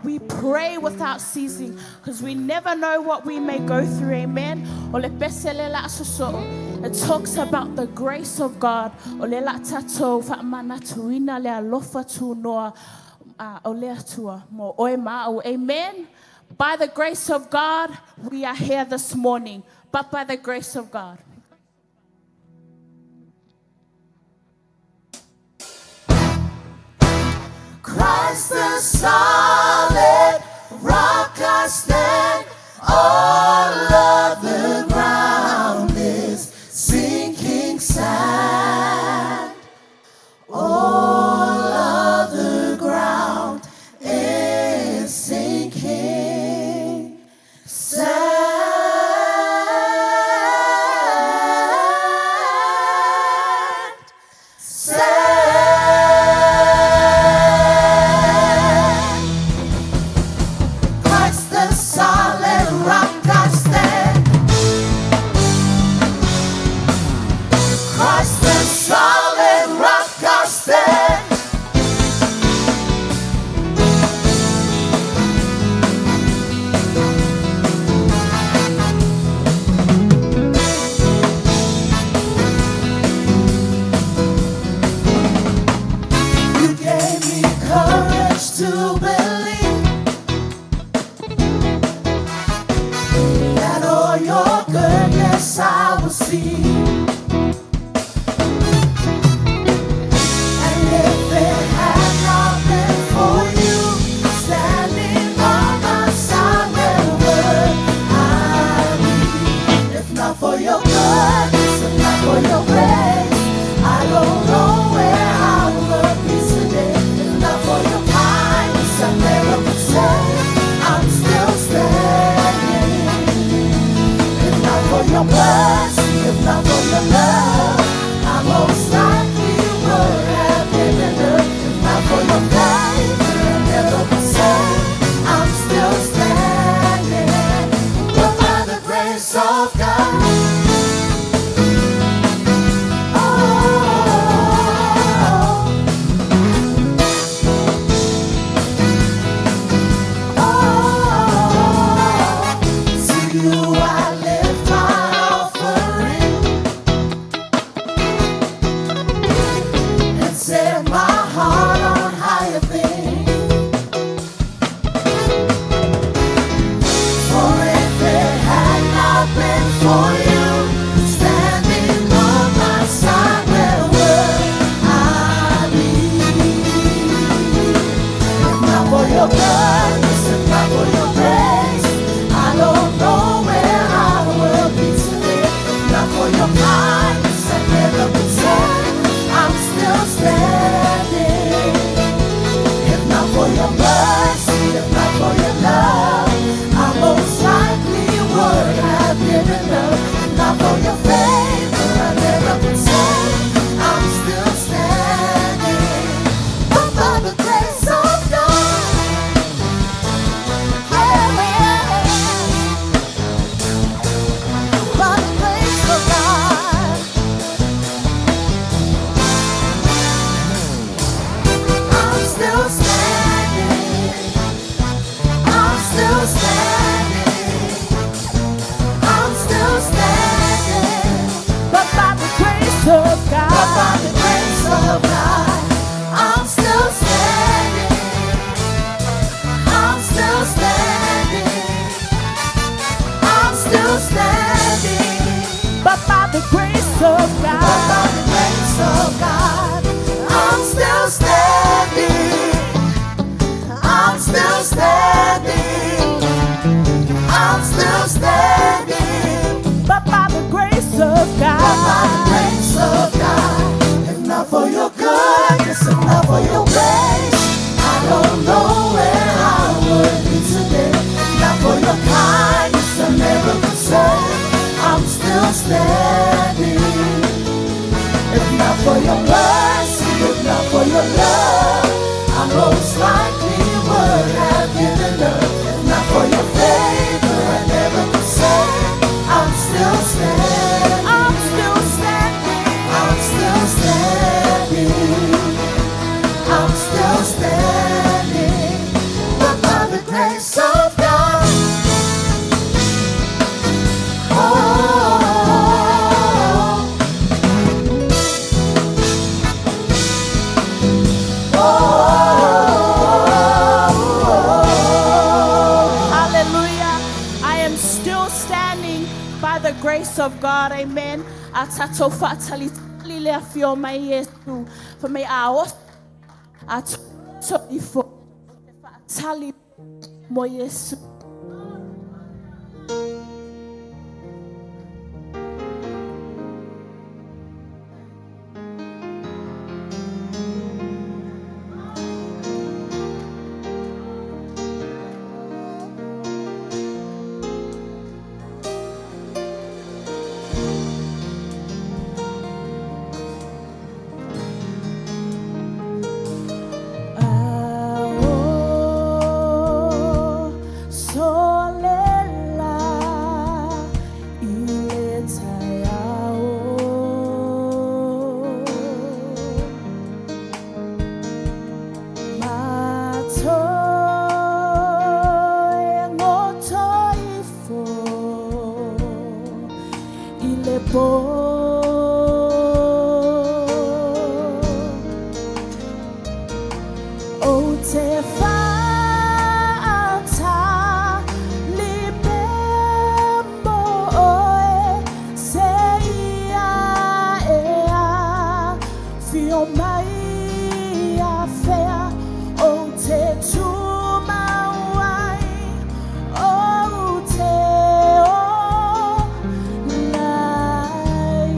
We pray without ceasing because we never know what we may go through. Amen. It talks about the grace of God. Amen. By the grace of God, we are here this morning. But by the grace of God. Christ the solid rock I stand, all of the ground is sinking sand. All of the ground is sinking sand. your goodness, if not for your grace, I don't know where I would be today. If not for your kindness, I'd never be saved. I'm still standing. If not for your mercy, if not for your love, I most likely would have given up. If not for your favor, I'd never been saved. I'm still standing. But by the grace of God, yeah, by the grace of God, I'm still standing. I'm still standing. I'm still standing. But by the grace of God, But by the grace of God, I'm still standing. I'm still standing. I'm still standing. but by the grace of But God, by the grace of God, I'm still standing. I'm still standing. I'm still standing. but by the grace of But by the God, grace of God, if not for your goodness, if not for your grace, I don't know where I would be today. If not for your kindness, I never could say I'm still standing. If not for your mercy, if not for your love, I most likely would have given up. If not for your favor, I never could say I'm still standing. I'm still standing. I'm still standing. I'm still standing. But by the grace of God, oh, Hallelujah. I am still standing by the grace of God. Amen. Atato fatali le afio mai Yesu. For me aos ato before fatali mo Yesu. Oh, te fata libembo oe seia ea fio mai a fea. Oh, te tumawai. Oh, te o lai.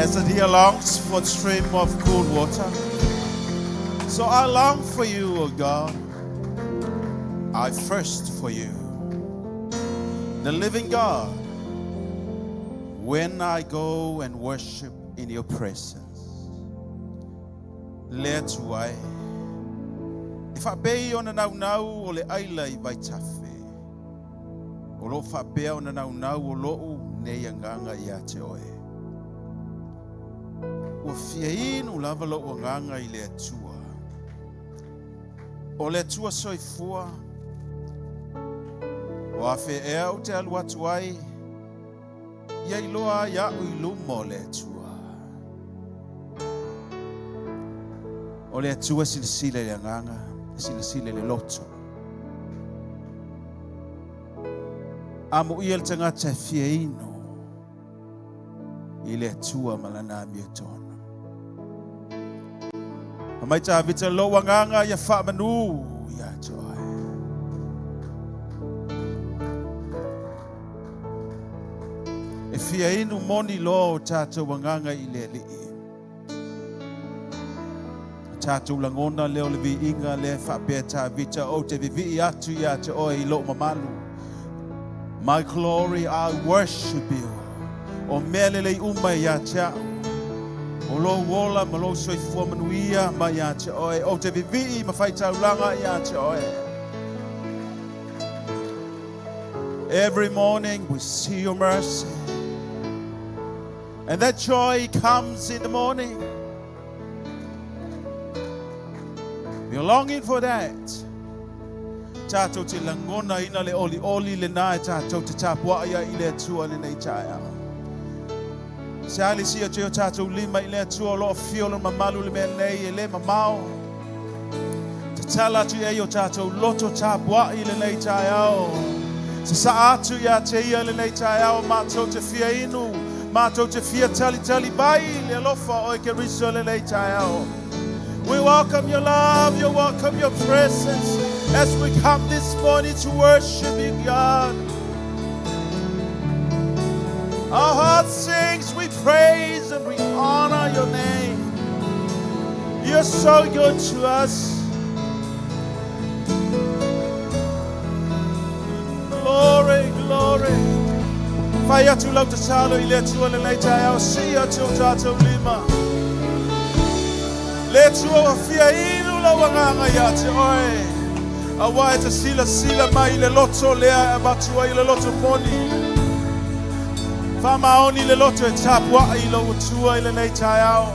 As the deer longs for the stream of cool water, so I long for you, O God. I thirst for you, the living God. When I go and worship in your presence, let why. If I pay on a now, or the island by Tafe, or if I pay on a now, or low, Nayanganga Yateoe. O fiain o lava lo nganga I le atua. O le atua soifua. O afe ea o te alu atu ai. Ia iloa ia o ilumo le atua. O le atua silisile le nganga, silisile le loto. Amo ia le tangata fiaino. I le atua malana miotona. Mai ta vita lo wanganga ya fa manu ya joy. E fia inu moni lo tato wanganga ileli. Tato langona leo le vi inga le fa beta vita o te vivi atu ya joy lo mamalu. My glory I worship you. O melele umai ya cha. O lo wola ma lo soifua manuia ma ia te oe. O te vivi ma whai tauranga ia te oe. Every morning we see your mercy. And that joy comes in the morning. We're longing for that. Tato te langona ina le oli oli le nae tato te tapua ia i le tua le nei taia. Se ali sia teo tatou lima I le atua lo fiolo mamalu le mea nei e le mamao. Te tala tu e o tatou loto tapua I le nei tai au. Se sa atu ia te ia le nei tai au mātou te fia inu. Mātou te fia tali tali bai le alofa o ke riso le nei tai au. We welcome your love, you welcome your presence as we come this morning to worship you, God. Our heart sings, we praise and we honor your name. You're so good to us. Glory, glory. Fire to love the salo, iletu ale leitai au sia tu tato lima. Letu o fia inu la wanganga ya te oe. Awa e te sila mai le loto lea e batua I le loto poni. Famaoni le loto e tapua I lo utua I le nei tai au.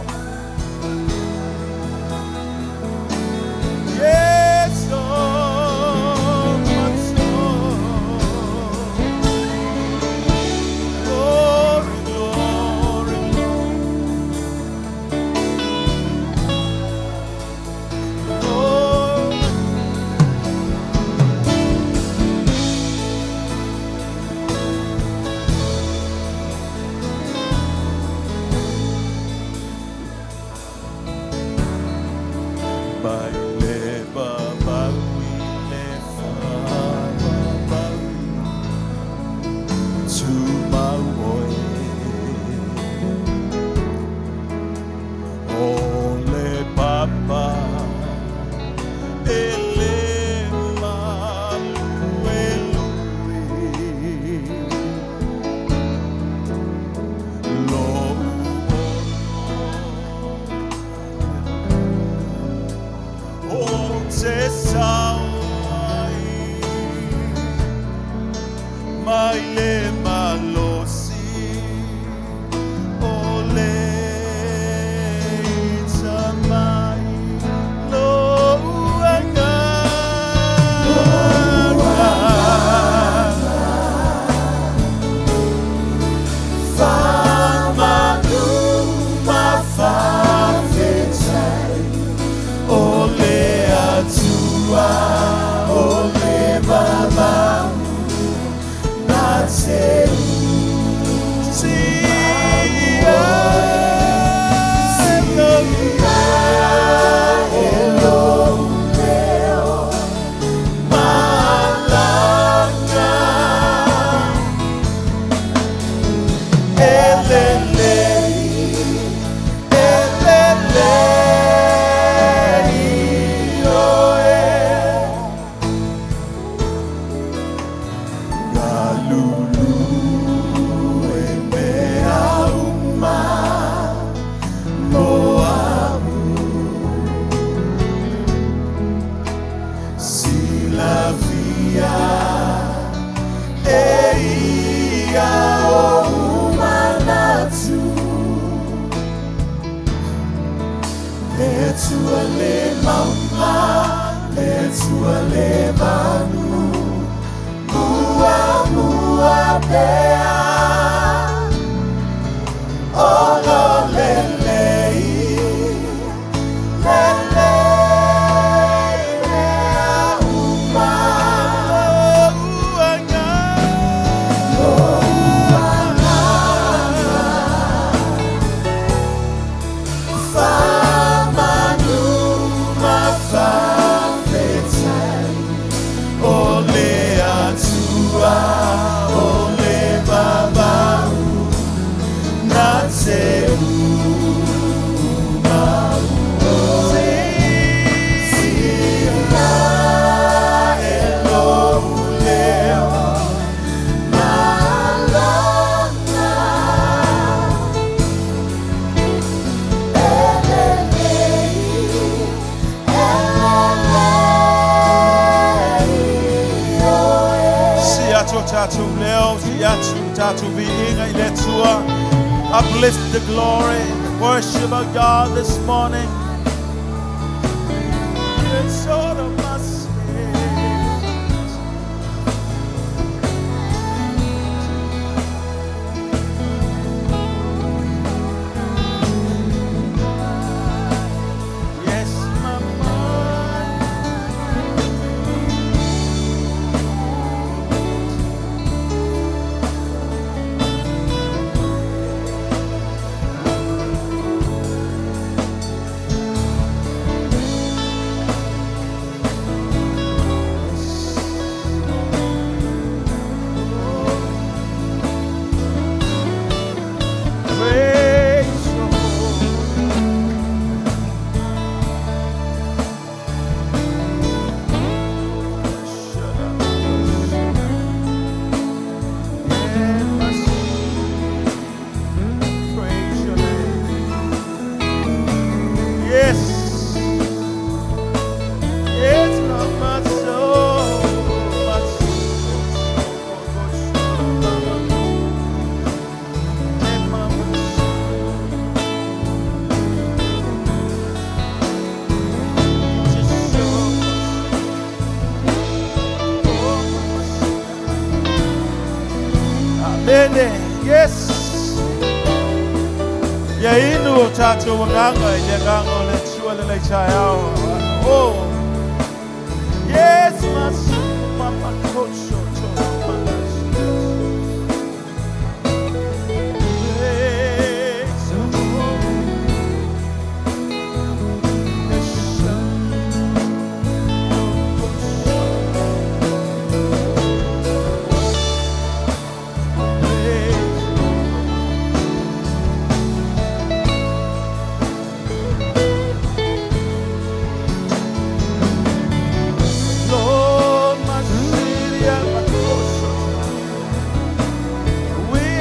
Yes, oh, my soul. Glory, glory, glory. Letua le mama, letua le manu, mua mua pea, olo lelei, lelei lea uma, Uplift the glory, worship our God this morning. It's all of my sins. Yes, my mind. Yes. Ya inu tatu wanganga yangango le chua le chayao. Oh. Yes, mas mama kocho to mama.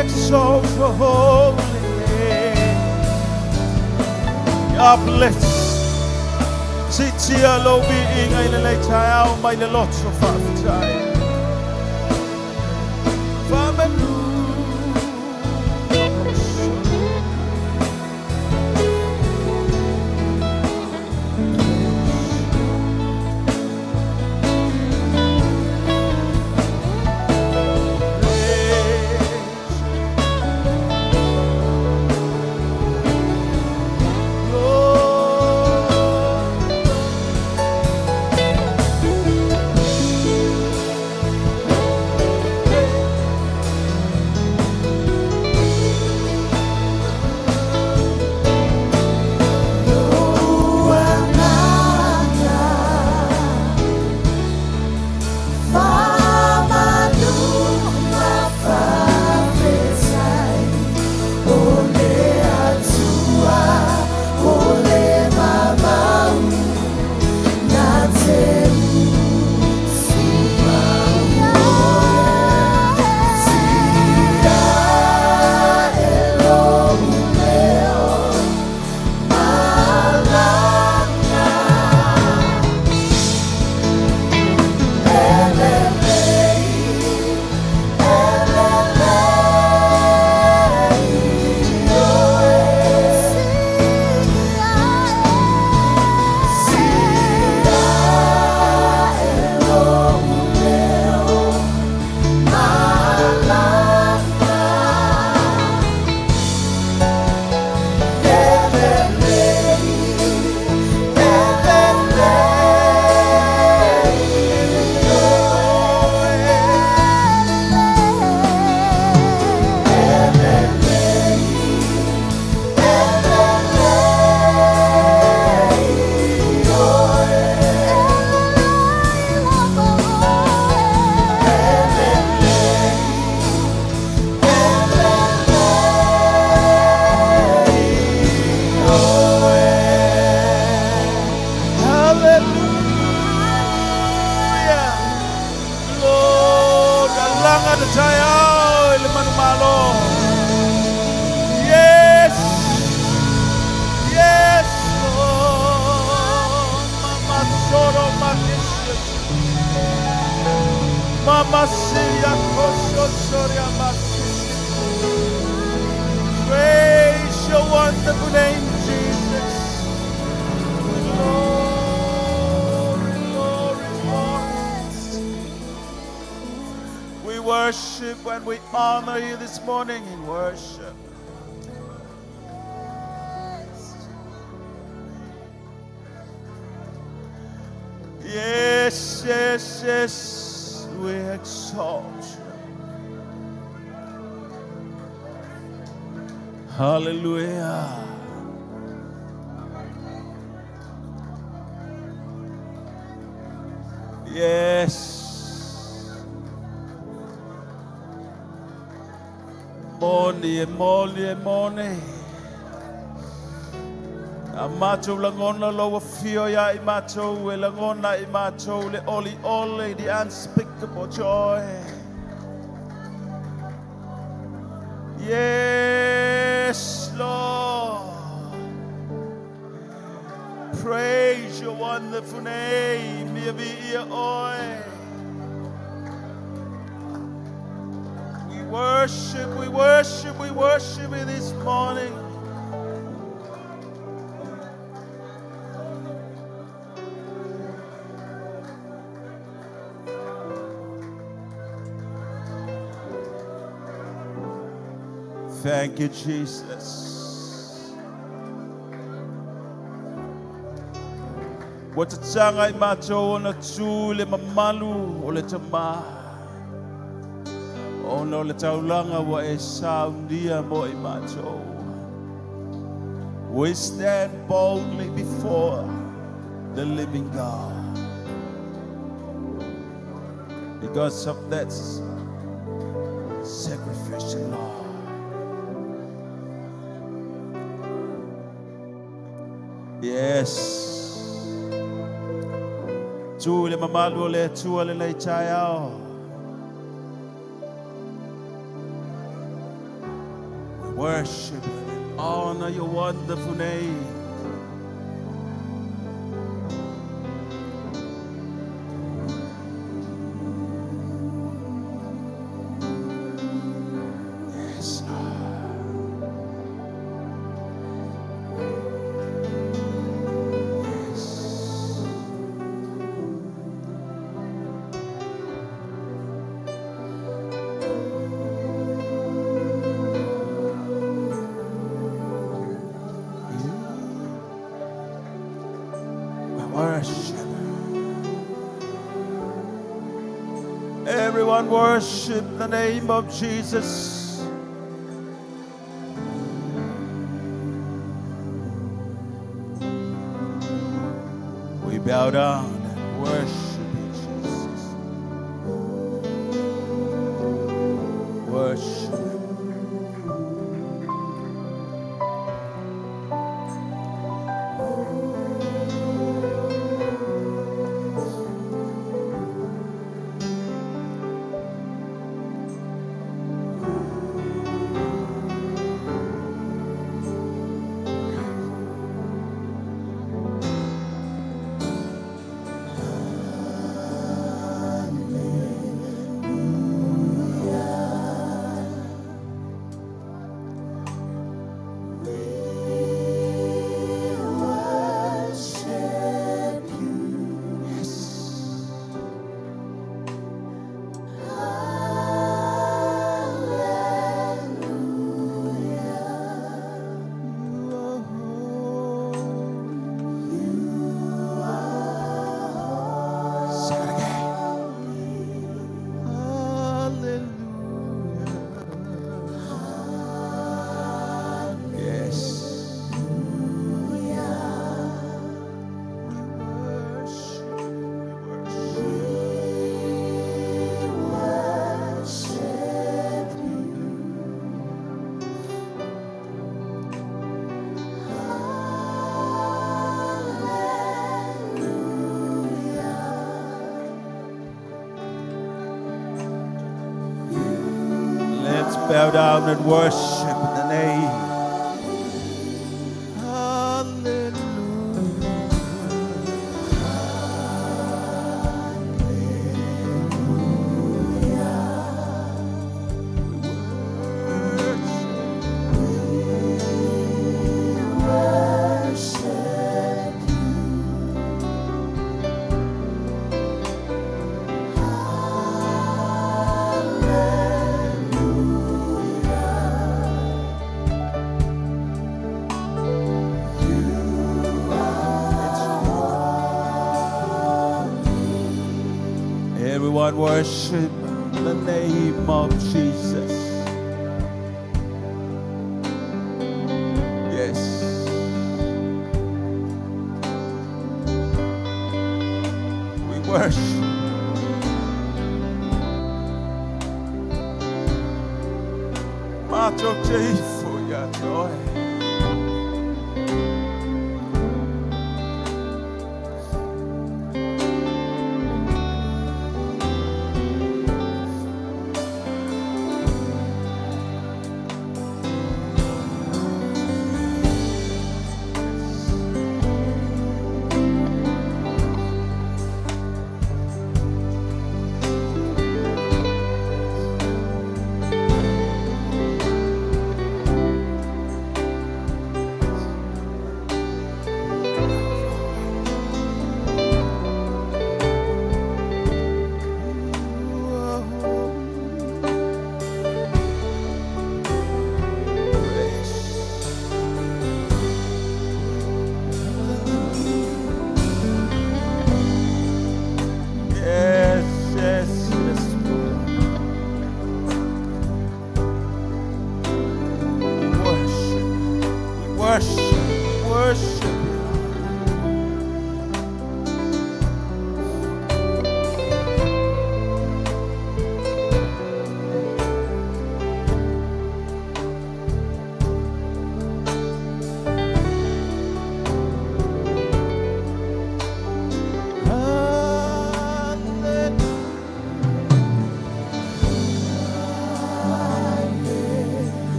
Exalt your holy name. Uplift. Sitia lo bi ingai le chayao mai le lot so fa chai. Famenu. wonderful name, Jesus. Glory, glory, glory. We worship and we honor you this morning in worship. Yes, yes, yes, we exalt you. Hallelujah. Yes. Moni. Amato langona lo fio ya imato langona imato le oli the unspeakable joy. Yes, Lord. Praise your wonderful name. We worship you this morning. Thank you, Jesus. Watatsanga imato ona tule mamalu ole tama. Ona ole taulanga wa esaundia mo imato. We stand boldly before the living God because of that sacrificial love. Yes. Tu le mamalu le tu le leichayao. We worship and honor your wonderful name. Yes, worship. Everyone worship the name of Jesus. We bow down and worship you, Jesus. Worship. Bow down and worship in the name. and worship the name of Jesus. Yes. We worship. Macho Chifu ya joy.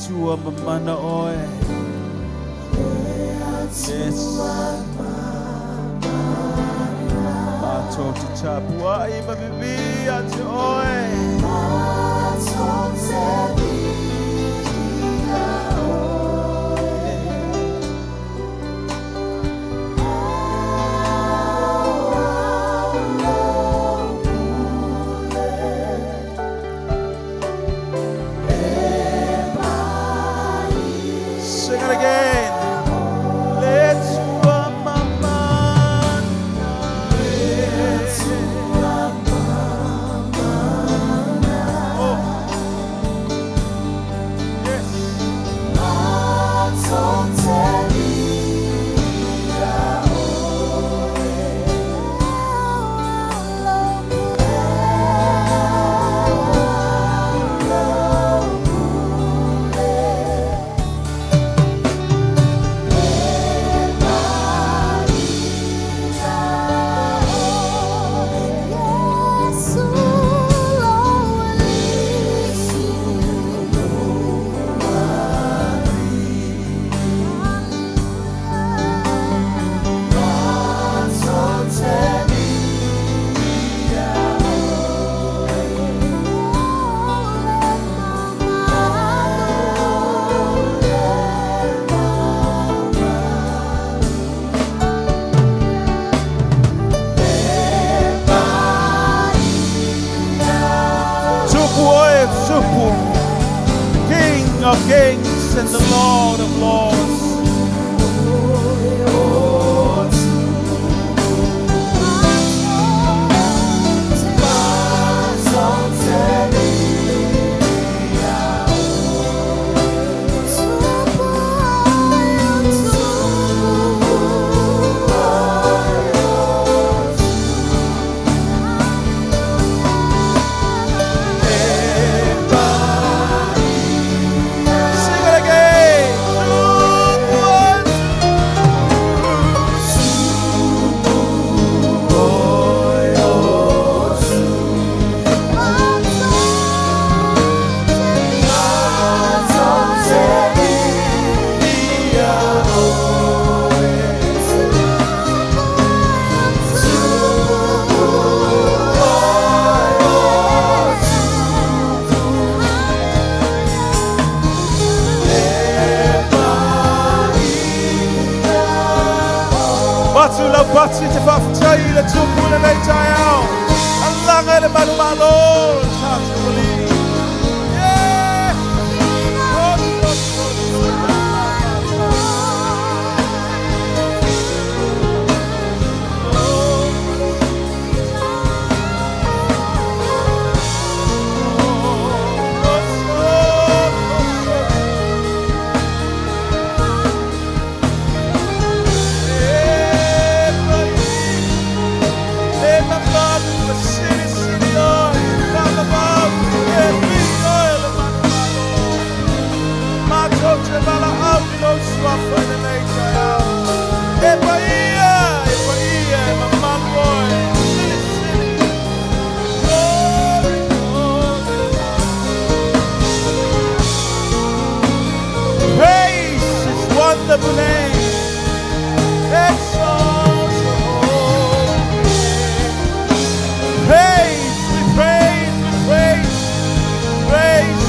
Tua mamana oe. Yes. Mato te chapua I mabibi ati oe. Mato te bia oe. Sing it again. Let's Batu la batu te whawhitai le tupu le nei tai au. Alanga le malu malo. Tatu wali. Yeah. Praise His wonderful name. Exalt your holy name. Praise, we praise, we praise, praise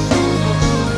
King of Kings.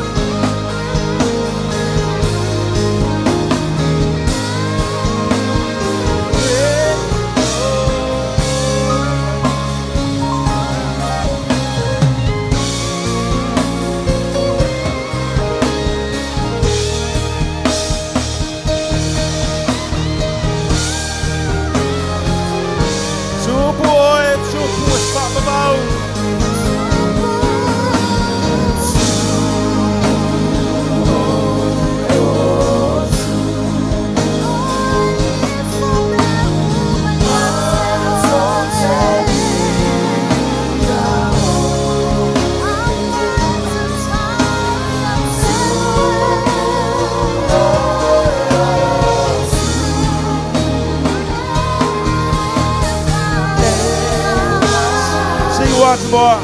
Boy,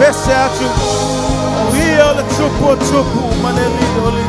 best out you. Real tupu maneli doli.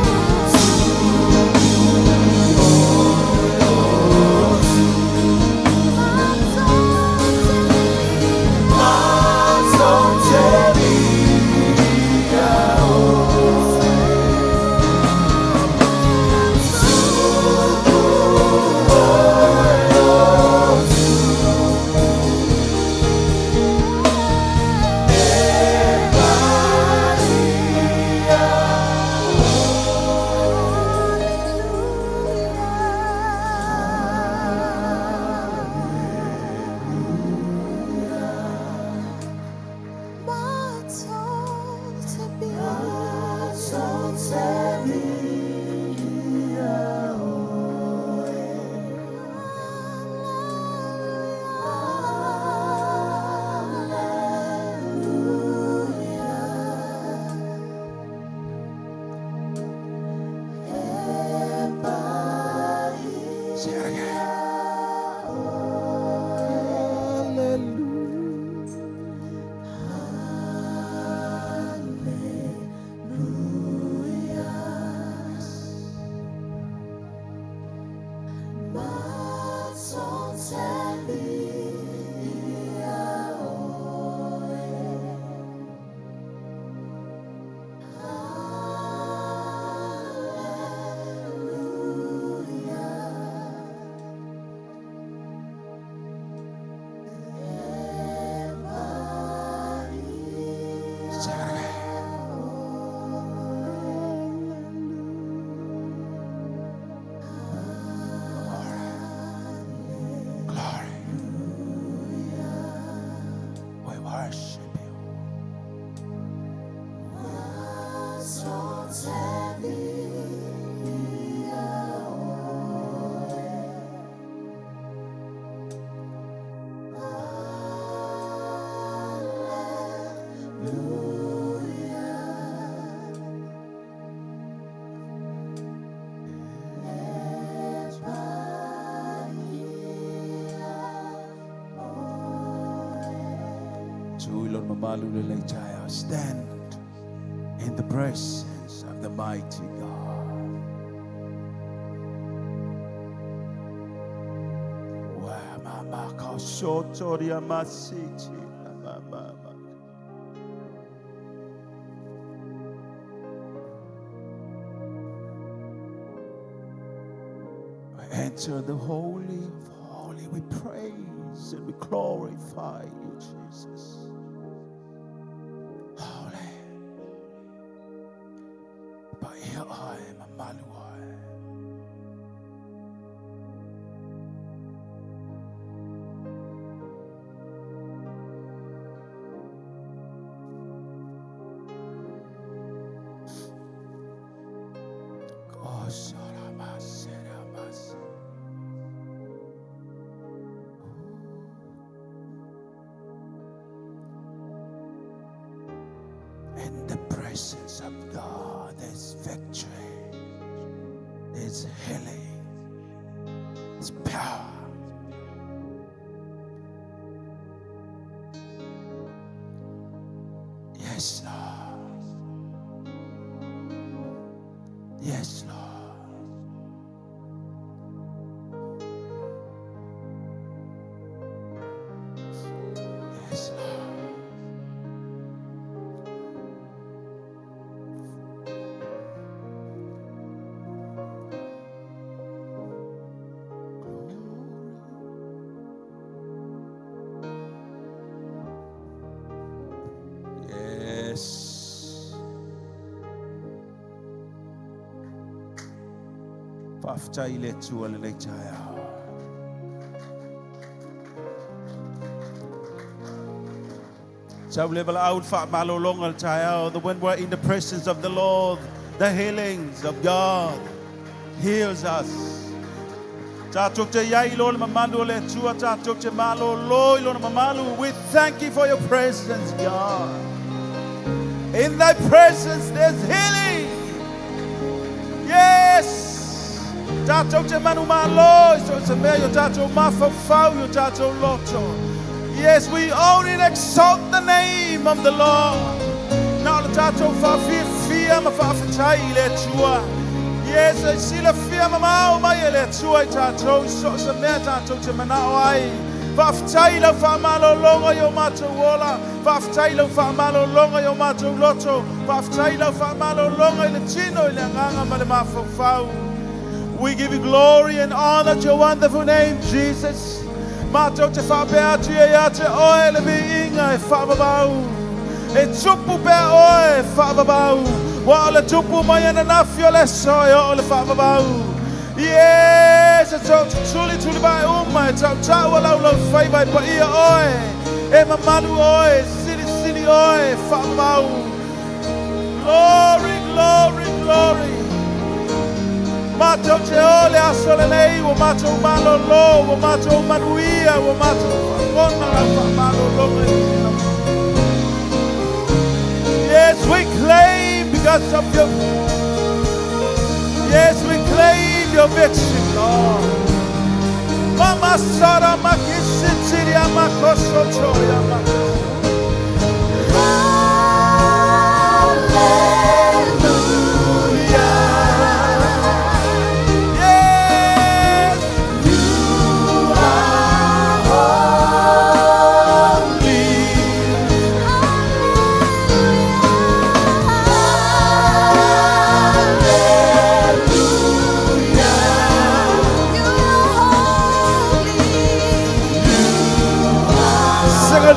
Stand in the presence of the mighty God. We enter the Holy of Holy. We praise and we glorify you, Jesus. In the presence of God, there's victory, there's healing, there's power. Yes, Lord. Yes, Lord. Yes, Lord. Faftaile tua le chaya. Level out fa malo longal chaya. When we're in the presence of the Lord, the healings of God heals us. We thank you for your presence, God. In thy presence there's healing. Yes. Yes, we only exalt the name of the Lord. Now the tato fa fear ma fa faile tua. Yes, I see the fear ma ma ele tua tato so se meta to manawai. Va faile fa malo longa yo mato wola. Va faile fa malo longa yo mato loto. Va faile fa malo longa le chino le nganga ma le ma fa. We give you glory and honor to your wonderful name, Jesus. Mato te fa bea tu ya te oe le biinga e fa babau. E tupu pe oe fa babau. Wa le tupu mai na nafio le soyo le fa babau. Yes, it's so truly by umma. It's so wala lo fai by pa ia oe. E mamalu oe, city oe fa babau. Glory, glory, glory. Mato te ole a solenei, o mato malo lo, o mato manuia, o mato fagona la malo lo. Yes, we claim because of your. Yes, we claim your victory, Lord. Mama Sara Makisitiri Amakoso Choya Mako.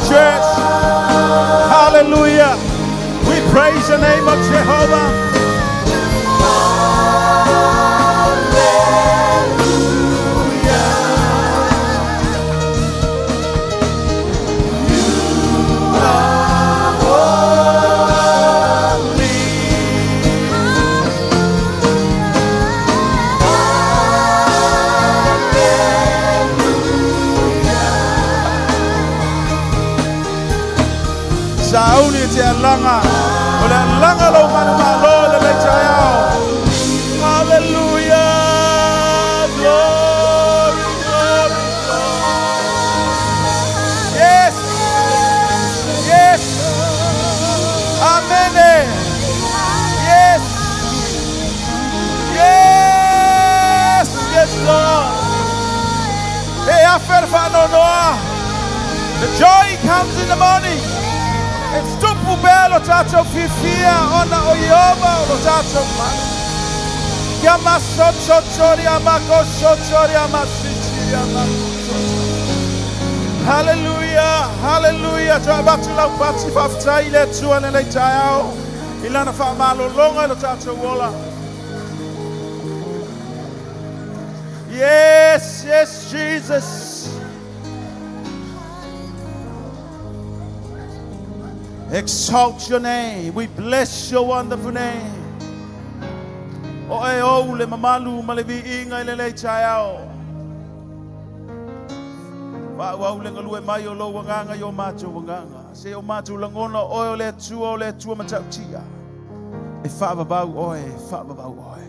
Church, hallelujah. We praise the name of Jehovah. Sauli te langa, ola langa lo manu malo le chaya. Hallelujah, glory, glory, glory. Yes, yes. no noa. The joy comes in the morning. It's tupu belo tato fifia ona oyoba lo tato mani. Yama sochochori amako sochori amasichi amako. Hallelujah, hallelujah. Trabatu la bati fafta ile tuane le tayao. Ilana fa malo longa lo tato wola. Yes, yes, Jesus. Exalt your name. We bless your wonderful name. O le mamalu malevi inga ile le chayao. Wa ule ngalue mayo lo wanganga yo macho wanganga. Se yo macho langona o le tua matautia. E fa babau oi, fa babau oi.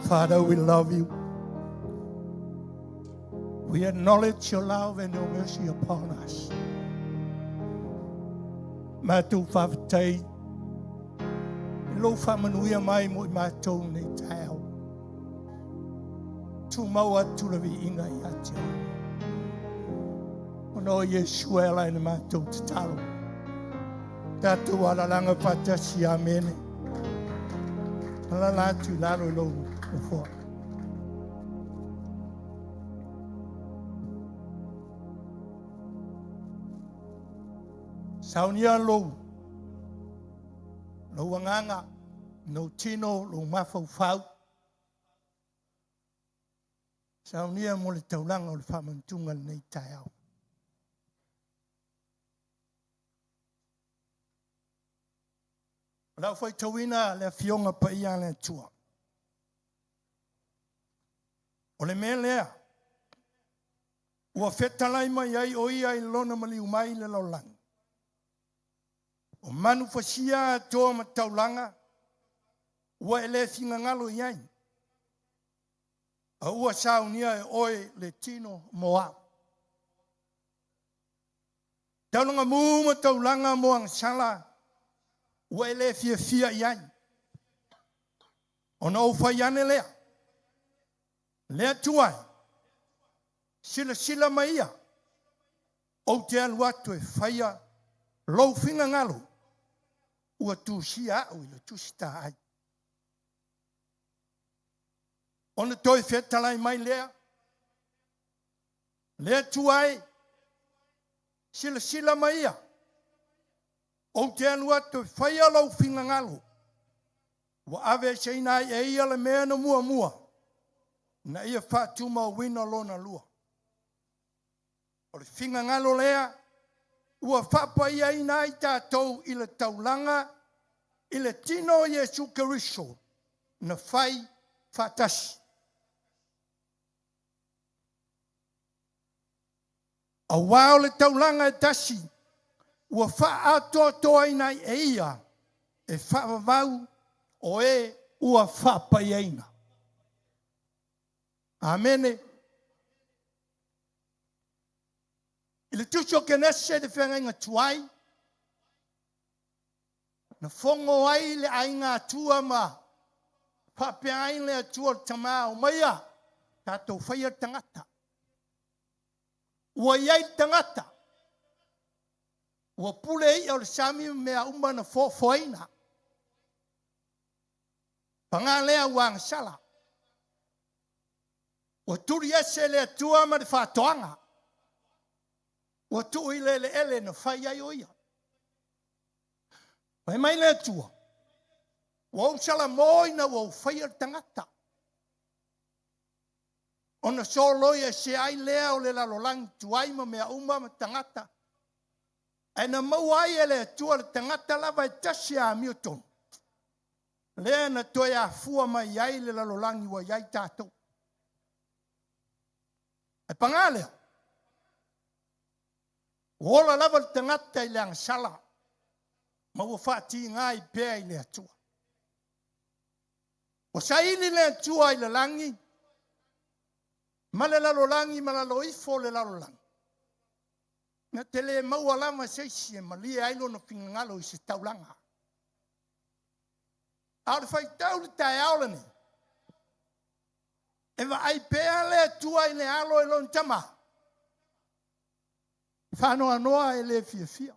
Father, we love you. We acknowledge your love and your mercy upon us. Matu fafatai, lo famanuia mai mo matou nei tau. Tu maua tu la vi inga i atia. Ono Yeshua la ina matou te talo. Tatu ala langa patasi amene. Ala la tu lalo lo. Before. Saunia lo wanganga no tino lo mafau fau. Saunia mo le taulanga o le whamantunga nei taiao. Lau fai tauina le fionga pa ia le tua. O le mea lea, ua whetalai mai ai o ia i lona mali umai le laulang. O manu fasia toa ma taulanga, ua ele finga ngalo iai. A ua saunia e oe le tino moa. Taulanga mu ma taulanga moang sala, ua ele fia iai. O na ufaiane lea. Lea tuai, sila maia, o te alu atu e whaia, lou finga ngalo, ua tu sia au ila tu sita ai. Ona toi whetalai mai lea, lea tuai, sila maia, o te alu atu e whaia lou finga ngalo, ua ave seina e ia le mea na mua. Na ia whātu ma wina lona lua. O le whinga ngalo lea, ua whapa ia ina i tātou i le taulanga, i le tino Yesu Keriso, na whai whātasi. A wao le taulanga e tasi, ua wha atoa ina e ia, e whaavau o e ua whapa ia ina. Amene. Ile tucho kenese de fenga inga tuai. Na fongo ai le ainga tua ma. Pape ai le atua tama o maya. Tato whaia tangata. Ua iai tangata. Ua pule i au le sami mea umba na foina. Pangalea wang sala. Ua turi ese le atua ma de whātoanga. Ua tui le ele na whai ai oia. Mai le atua. Ua usala moina ua whaia tangata. Ona solo ia se ai lea o le lalolang tuai ma mea uma ma tangata. E na mau ai ele atua le tangata lava e tasi a Milton. Lea na toi a fua mai ai le lalolangi wa iai tātou. E pangalea. Wola lava le tangata i le angsala. Ma ua whaati ngai pēa i le atua. O saili le atua i le langi. Ma le lalolangi ma la loifo le lalolangi. Na tele maua lama seisi e malia ailo no fingangalo I se taulanga. Aole fai tau le tae aole ni. E wa ai pea le tua I le alo e lon tama. Whanoa noa e le fia fia.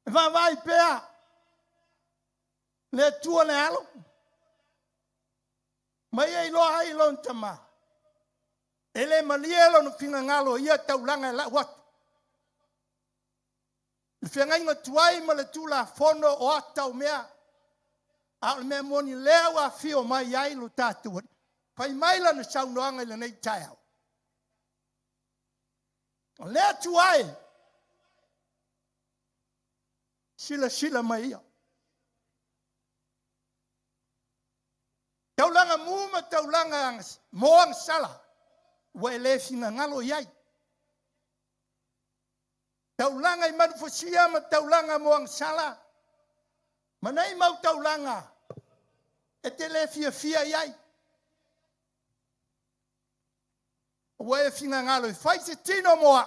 E wa vai pea le tua le alo. Mai e loa ai lon tama. Ele malielo no fingangalo ia taulanga e la watu. Le whiangainga tuai ma le tula fono o atau mea. A le mea moni lea wa fio mai ai lo tātua. Pai maila na saunoanga I le nei tai au. O lea tuai. Sila mai ia. Taulanga muma taulanga moang sala. Wa ele fingangalo iai. Taulanga I manufosia ma taulanga moang sala. Manai mau taulanga. E te le fia iai. Wa e fingangalo I fai se tino moa.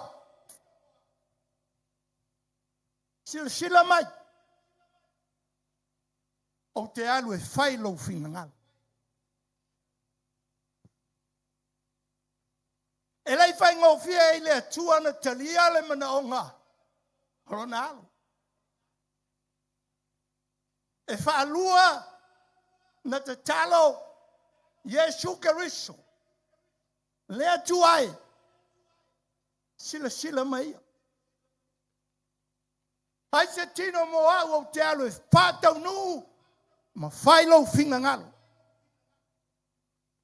Sila mai. O te alu e fai lo fingangalo. E lei fai ngofia I le atua na talia le mana onga. Ronalo. E whaalua na te talo Yesu Keriso. Le atuai. Sila mai. Ai se tino moa o te alu e whātau nu. Ma whailo fingangalo.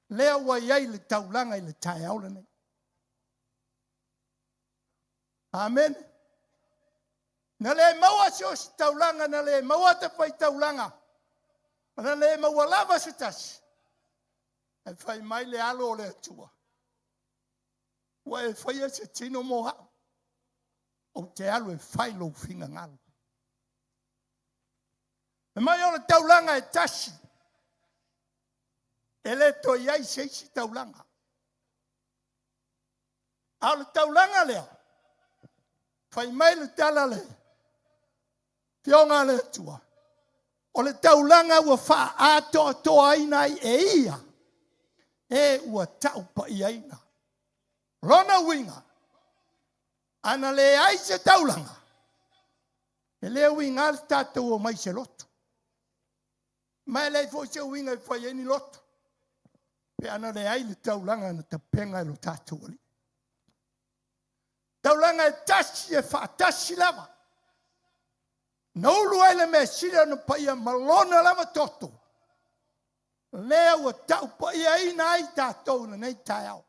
Lea wa iai le taulanga I le tai aula nei. Amen. Na le maua se o si taulanga, na le maua te whai taulanga. Na le maua lava se tasi. E whai mai le alo o le atua. Wa e whai se tino moha. O te alo e whai lo finga ngalo. E mai o le taulanga e tasi. E le to iai se si taulanga. A le taulanga lea. Fai mai le tala le. Fionga le tua. O le taulanga ua wha ato aina e ia. E ua tau pa I aina. Rona winga. Ana le ai se taulanga. E le winga al tatou o mai se loto. Mai le fo se winga I fai eni loto. Pe ana le ai le taulanga na tapenga lo tatou ali. Taulanga e tasi e whaatasi lava. Naulu ai le mea sira no paia malona lava toto. Lea ua tau paia ina ai tātou na nei tai au.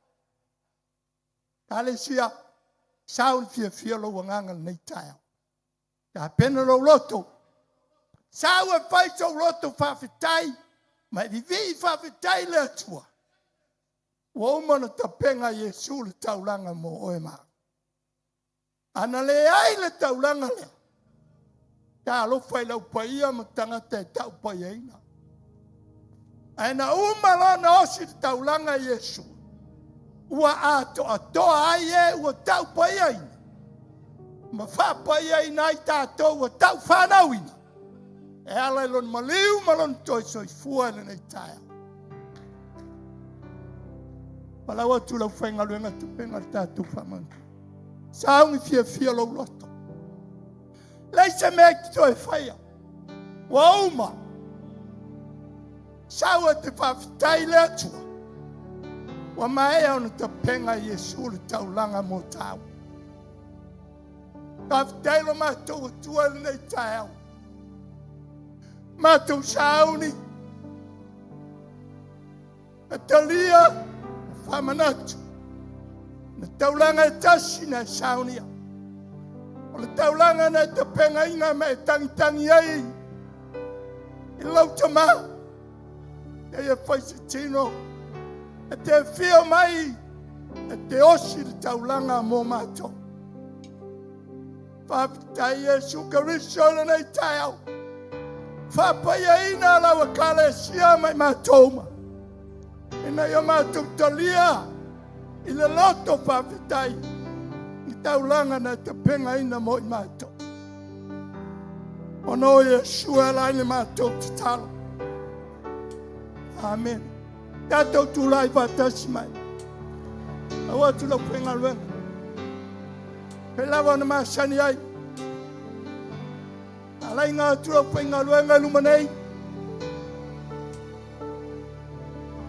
Tale sia, saun fia lo wanganga nei tai au. Tā pena lo loto. Sau e whai tau loto whawhitai, mai vivi whawhitai le atua. Wa umana tapenga Yesu le taulanga mo oe maa. Ana le ai le taulanga le. Ta lo fai lau paia ma tangata e tau paia ina. Aina umala na osi le taulanga Yesu. Ua atoa ai e ua tau paia ina. Ma wha paia ina ai tātou ua tau whanau ina. E ala ilon maliu malon toi soi fua le nei taia. Palawa tu lau whainga luenga tupenga tātou whamantu. Saungi fia lo loto. Leise mea ki toi whaia. Wa uma. Saua te whawhitai le atua. Wa mai au na te penga Yesu le taulanga mo tau. Whawhitai lo mātou atua le nei tau. Mātou sauni. A talia. Whamanatu. Na taulanga e tasi na saunia. O le taulanga na te penga inga me tangi ai. I lau tama. E ia whaise tino. E te whio mai. E te osi le taulanga mō mātou. Whaptai Yesu Keriso le nei tai au. Whapaia ina lawa kale sia mai mātou ma. E na ia mātou talia. I le loto whawhitai. I taulanga na te penga ina mo I mātou. Ono Yeshua lai le mātou te talo. Amen. Tātou tūlai whatasi mai. Awa tula penga luenga. Pelawa na masani ai. Alai ngā tula penga luenga lumanei.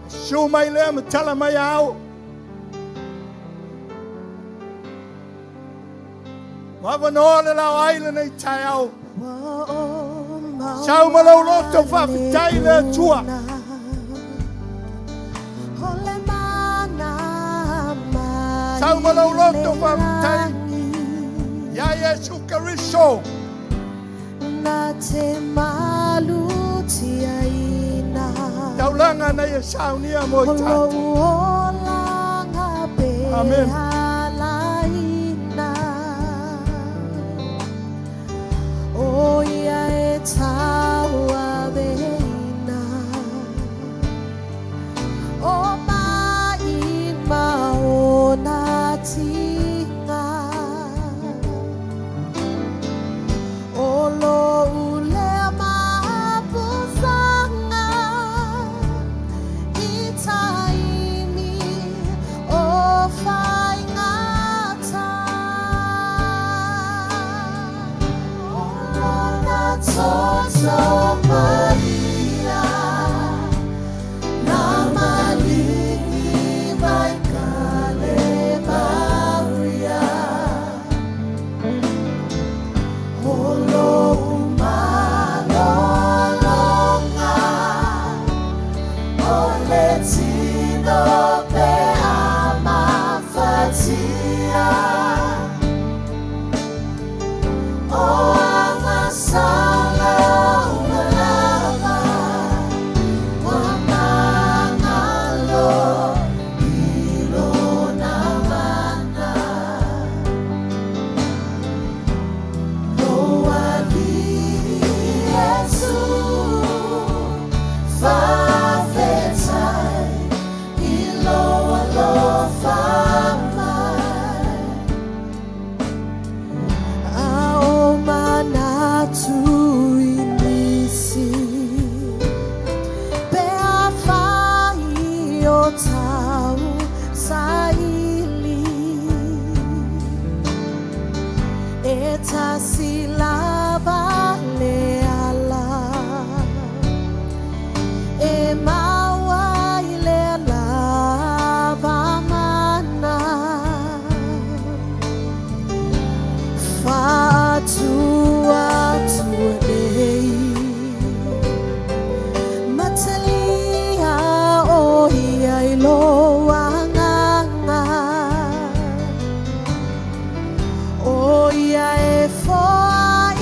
Shoo mai lea matala mai ao. Wawa noa le lau aile nei tai ao. Sau malau loto whawhitai le tua. Sau malau loto whawhitai. Ia Yesu Karisto. Na te maluti aina. Taulanga na Yesau nia mo I tātou. Amen. O ia e taua veina. O mai maona tinga. O lo ule mapusanga. I taimi o whaingata. Toto Maria, na malini mai kale Maria, holo umalolonga, ole tino pe amafatia, o amasala. Oh, yeah, for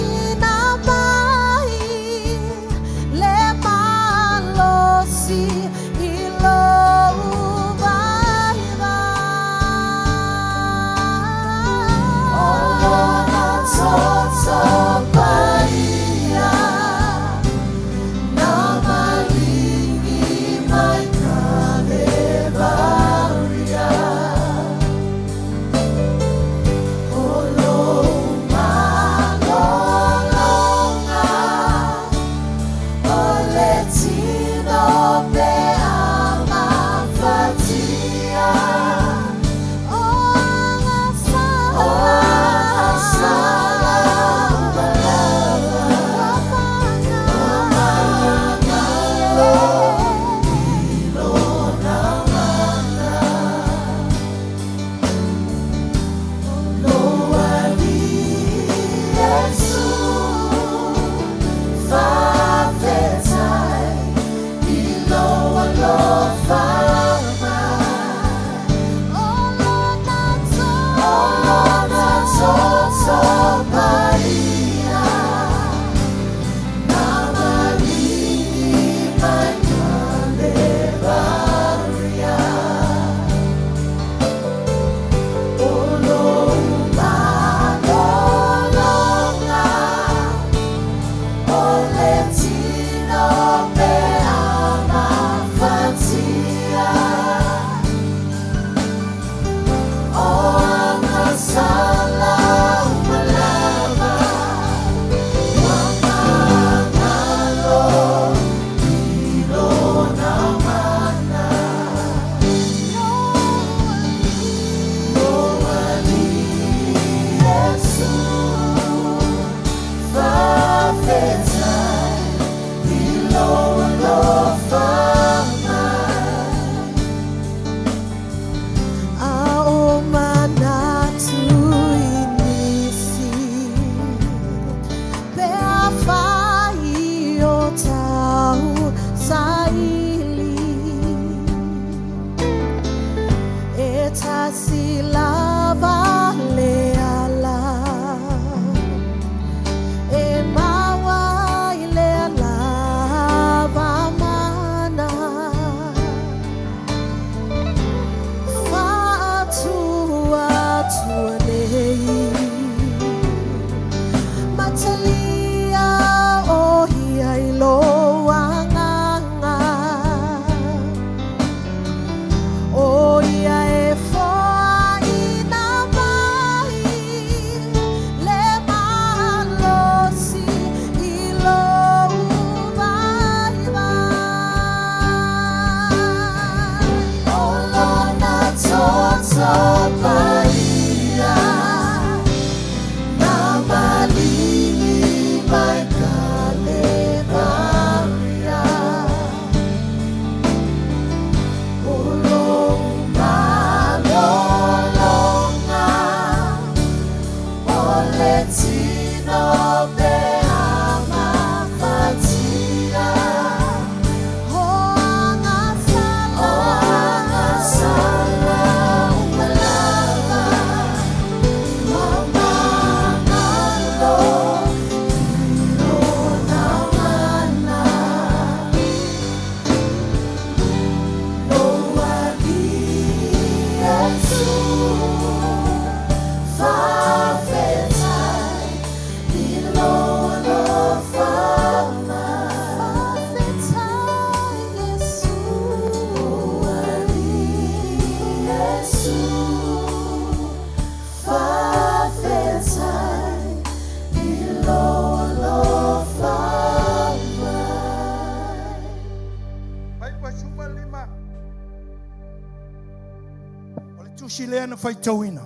usi lea na whaitauina.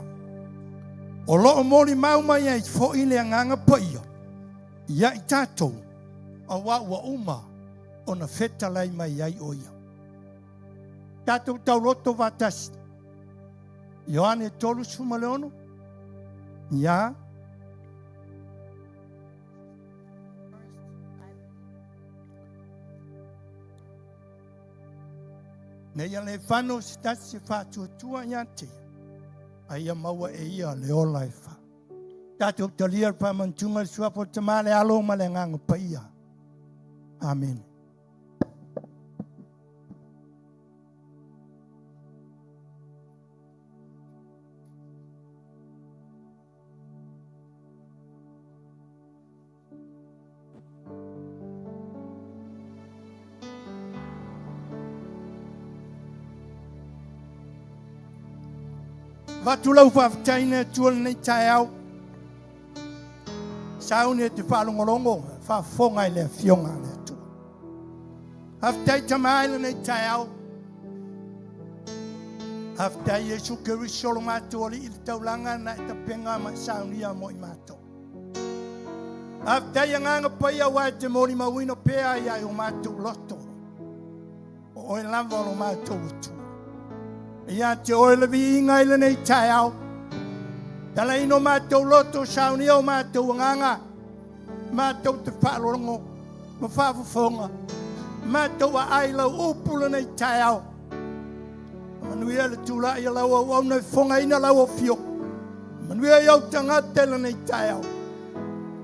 O loo mori mau mai ai fo i lea nganga paia. Ia i tātou a wa uma o na whetalai mai ai oia. Tātou tau roto watasi. Ioane tolu suma leono. Ia. Nei le whano stasi whātua ia te. Aia maua e ia le ola e wha. Tātou talia whamantunga suapo tamale alo ma le nganga pa ia. Amen. Watulau whaftaina tuol nei tai au. Saune te whalongolongo, whafonga i lea fionga lea tua. Haftai tamaila nei tai au. Haftai Yesu Kerisolo mātua li ili taulanga na ita penga ma saunia mo i mātua. Haftai anganga paia wai te mori mawino pea ia i o mātua loto. O e lava o mātua utu. Ia te oile vi inga ile nei tai au. Tala ino mātou loto saunia o mātou nganga. Mātou te whalorongo. Ma whafafonga. Mātou a aila upula nei tai au. Manuia le tula ia lau au nei fonga ina lau o fio. Manuia iau tangatela nei tai au.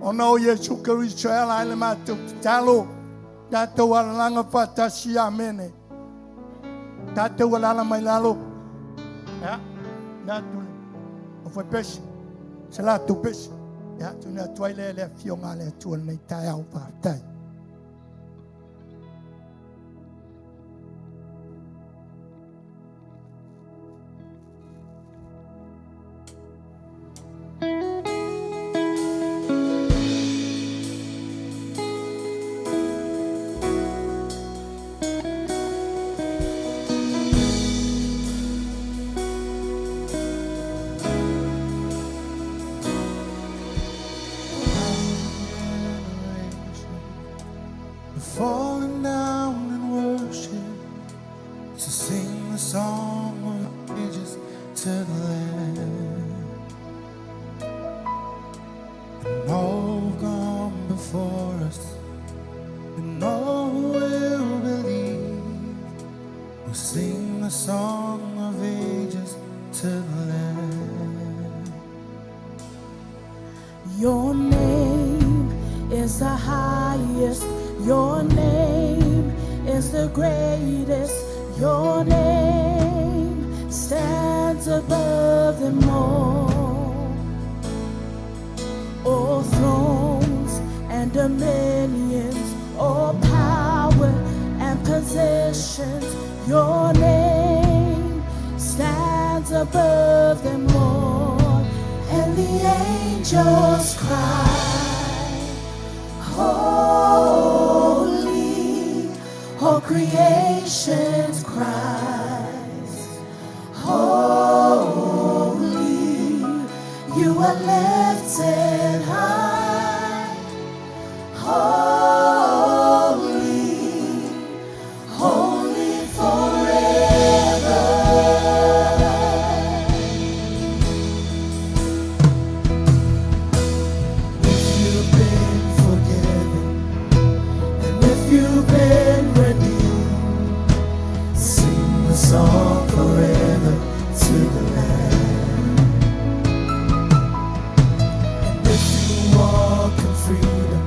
Ona o Yesu Keriso ala ile mātou te talo. Tātou alanga whatasi amene. Tātou alala mai lalo. Ja, natu o foi peixe. Se lá tu peixe. Ja, tu na toile le fionga le tu nei tai au pa tai. Falling down in worship to sing the song of ages to the Lamb. And all who've gone before us, and all who will believe, will sing the song of ages to the Lamb. Your name is the highest. Your name is the greatest. Your name stands above them all. All thrones and dominions, all power and positions. Your name stands above them all. And the angels cry, holy, all creation's cries, holy, you are lifted high, holy, holy forever. If you've been forgiven, and if you've been redeemed, sing the song forever to the Lamb. And if you walk in freedom,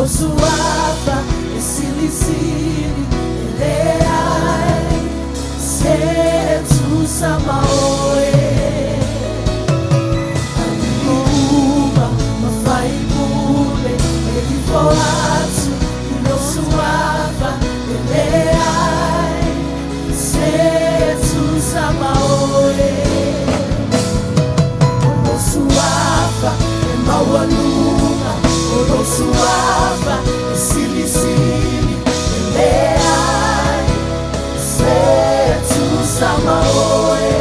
suava e silisili eleai se tu samaoe Uma mafai pule e rifoatu ilo suava eleai se tu samaoe Ono suava e maualunga Ono suava e silisili eleai se tu samaoe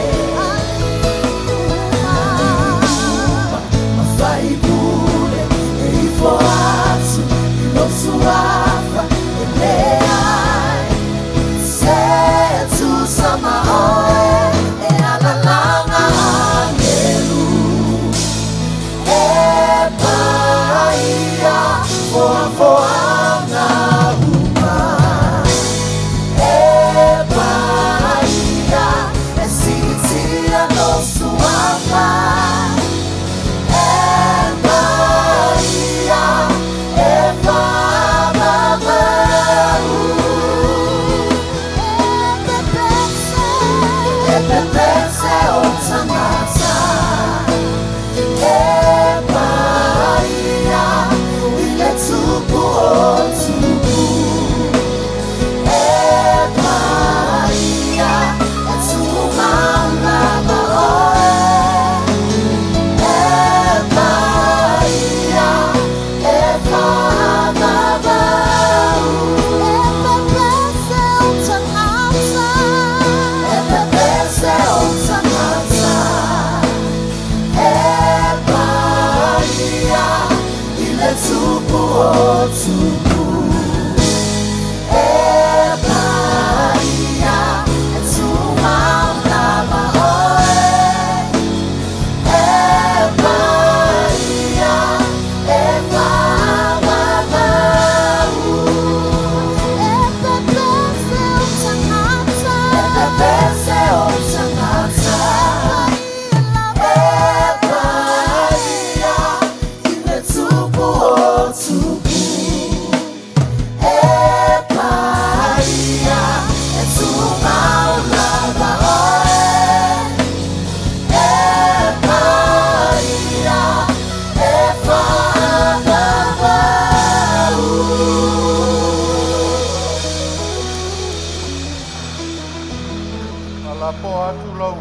Mafai pule e rifoatu ilo suava eleai se tu samaoe e alalanga angelu e paia foafoanga uma e paia e sitia no suava e paia e famamau e pepese o tangata e paia ile tupu o tupu e paia e tumanga maoe e paia e famamau e pepese o tangata e paia ile tupu o tupu e paia e tumanga maoe e paia e famamau e pepese o tangata e paia ile tupu o tupu e paia e tumanga maoe e paia e famamau Ala po atu lau.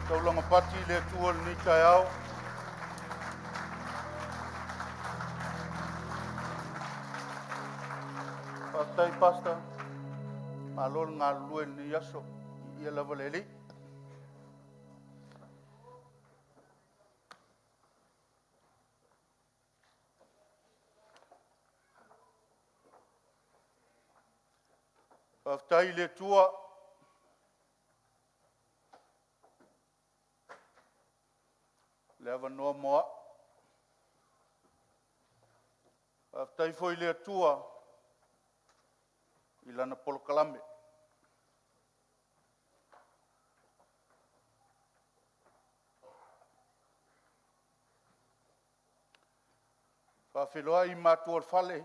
Tau langa pati le tuol ni tai au. Pastai pasta. Malol ngā lue ni yaso. Ia lava leli. Pastai le tua. Leva noa moa. Pastai foi le tua. Ilana polo kalame. Whawhiloa I mātua whale.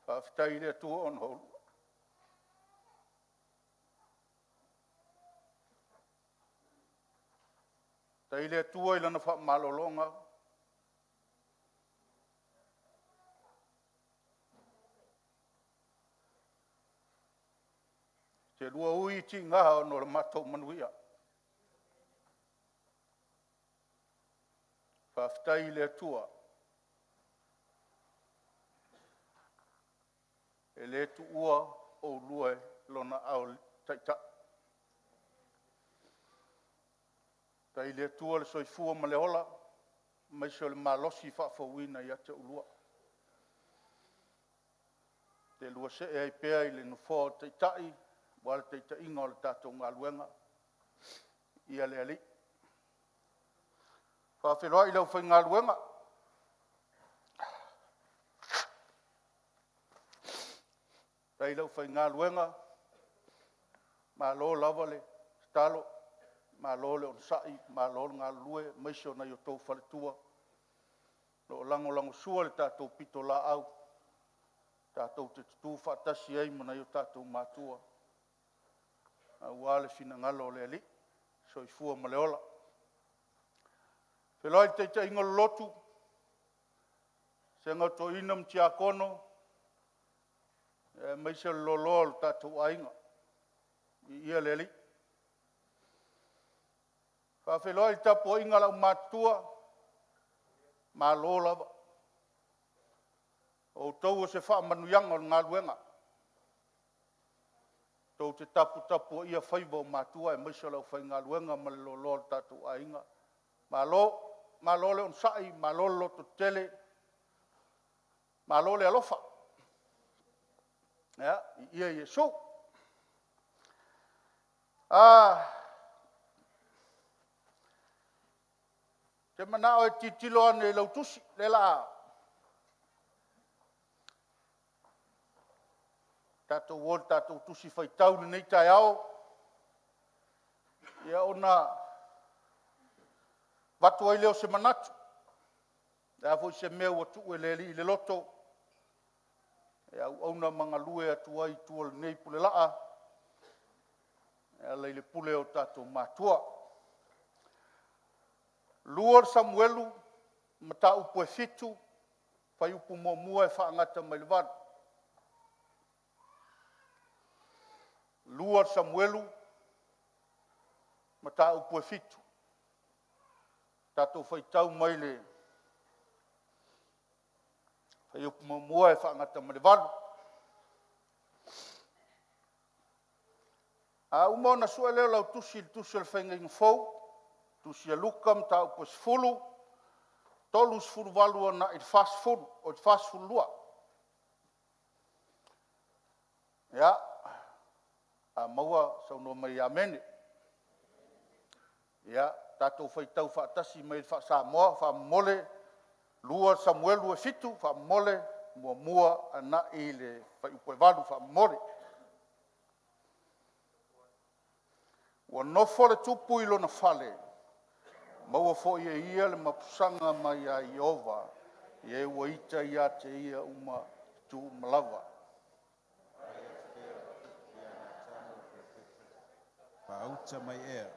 Whawhitai rea tua on hou. Tai rea tua ilana wha malolonga. Te rua ui ti ngaha no ra matou manuia. Whawhitai le tua. E le tu ua o lue lona au taita. Tai le tua le soifua ma le hola. Mai so le malosi whaafawina I ate ulua. Te lua se e ai pea I le nufo taitai. Wala te inga o le tātou ngā luenga. Ia le ali. Whawhiroa I lau whai ngā luenga. Tai lau whai ngā luenga. Malo lava le stalo, malo le on sai, malo ngā lue, maisio na yo tau whale tua. Lo lango sua le tātou pito la au. Tātou te tutu whaatasi ei mana yo tātou mātua. Au ale fina ngalo le ali, so i fua ma le ola. Whelai te te inga lotu, se ngau to inam tia kono, maise lolo tātou ainga. I ia le ali. Ka whelai tapo inga lau mātua, mā lolava. O tau o se wha manuianga o ngā luenga. Tau te tapu ia whaiva o mātua e maise lau whai ngā luenga ma le lolo tātou ainga. Mā lo le on sai, mā lo loto tele, mā lo le alofa. Ia, ia Yesu. Te mana o e titilo ane lau tusi, le la. Tātou wol, tātou tusi whai tau nei tai au. Ia ona watu ai leo se manatu. Ia foi se mea watu e le li le loto. Ia ona manga lue atu ai tua nei pule laa. Ia leile pule o tātou mātua. Luar Samuelu, mata upu e fitu, whai upu mua e whaangata mai le vana. Luar Samuelu, mata upu e fitu. Tātou whai tau mai le. Whai upu mua e whaangata mai le vana. Umona sua leo lau tusi le whainga inga fau. Tusi a lukam ta upo sfulu, tolu sfulu valua na i fast food, o i fast food lua. Ia, a maua sau no mai amene. Ia, tātou whai tau whaatasi mai wha Samoa, wha mole, lua Samuelu e fitu, wha mole, mua ana i le whai upo e valu, wha mole. Ua nofo le tupu ilo na whale. Maua fo ia le mapusanga mai a Iova, ia ua ita ia te ia uma tu malawa. Pauta mai ea,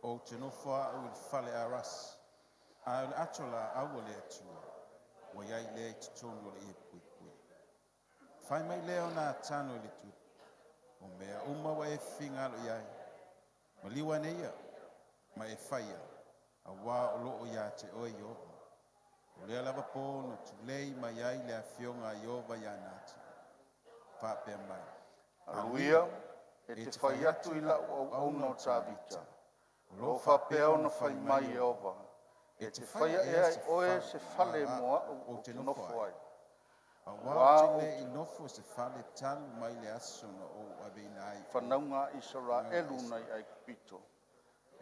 o te nofoa au il fale a ras. A le atola awa le atua, wa iai le te tonu o le ia pui pui. Fai mai leo na tano le tu, o mea uma wa e finga lo iai. Maliwa ne ia, ma e faya. A wā o loo ia te oe Iova. O lea lava pōna tu lei mai ai le awhionga Iova ia nāti. Whapea mai. Aluia, e te whai atu i lau au no tāvita. Lo whapea ona whai mai Iova. E te whai ea i oe se whale moa o te nofo ai. A wā o te le i nofo se whale talu mai le asona o awenai. Whanaunga Israelu nei ai pito.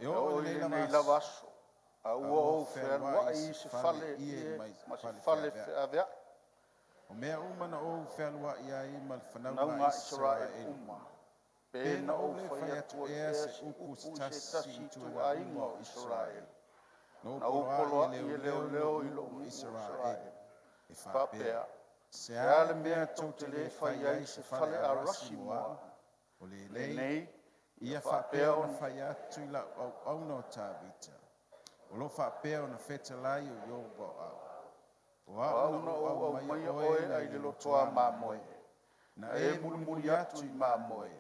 E o le lava aso. A ua o whērua i se whale i ma se whale whiawea. O mea umana o whērua i a i mal whanaunga Israel uma. Pēna o whai atua ea se upu se tasi i tu a inga o Israel. Na upoloa i leo i lo Israel. E whapea. Se ale mea tau te le whai ai se whale a rasi moa. O le nei, ia whapea o na whai atu i la au no tāvita. O lo whapea o na whetalai o Iova au. O auna o mai oe ai le lotoa mā moe. Na e muri atu i mā moe.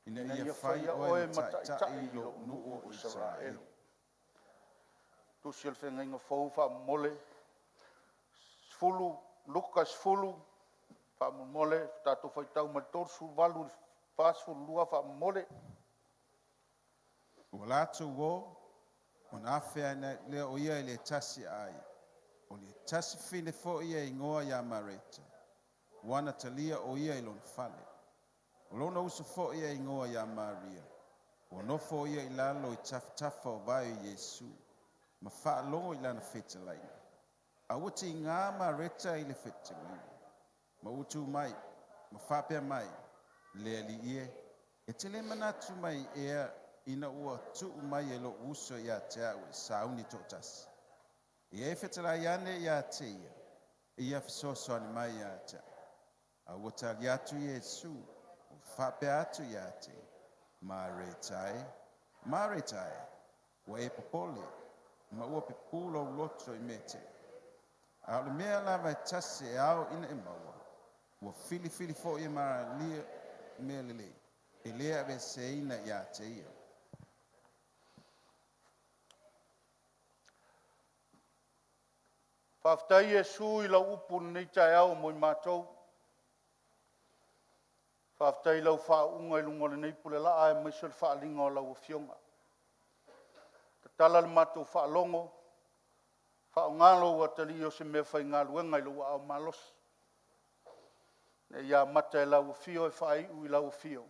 Ina ia whai oe mataitai i lo nuu o Israel. Tusi al whenga inga whau wha mole. Sfulu, luka sfulu. Wha mole, tātou whai tau mai torsu walu. Whasfulu lua wha mole. O lātou o. O na awhea lea o ia i le tasi ai. O le tasi whine fo ia i ngoa ia mareta. Wana talia o ia i lona whale. O lona uso fo ia i ngoa ia Maria. O nofo ia i lalo i taftafa o vai o Yesu. Ma wha longo i lana whetalaina. A uti i ngā mareta i le whetalaina. Ma utu mai, ma whapea mai, le ali ie, E te le manatu mai ea ina ua tuu mai e lo uso ia te au e sauni tō tasi. I e whetala iane ia te ia fisoso ani mai ia te. A ua tali atu Iesu, o whape atu ia te. Ma retai, ua e popole, ma ua pe pulo loto I mete. A le mea lava e tasi e au ina e maua. Ua fili fo I mara lia mea lele. E lea ve se ina ia te ia. Whaftai Iesu I lau upu nei tai au mo I mātou. Whaftai lau whaunga I lunga le nei pule laa e maiso le whaalinga o lau fionga. Te tala le mātou whaalongo. Whaungalo wa tali o se mea whai ngā luenga I lau au malos. Ne ia mata e lau fio e whai ui lau fio.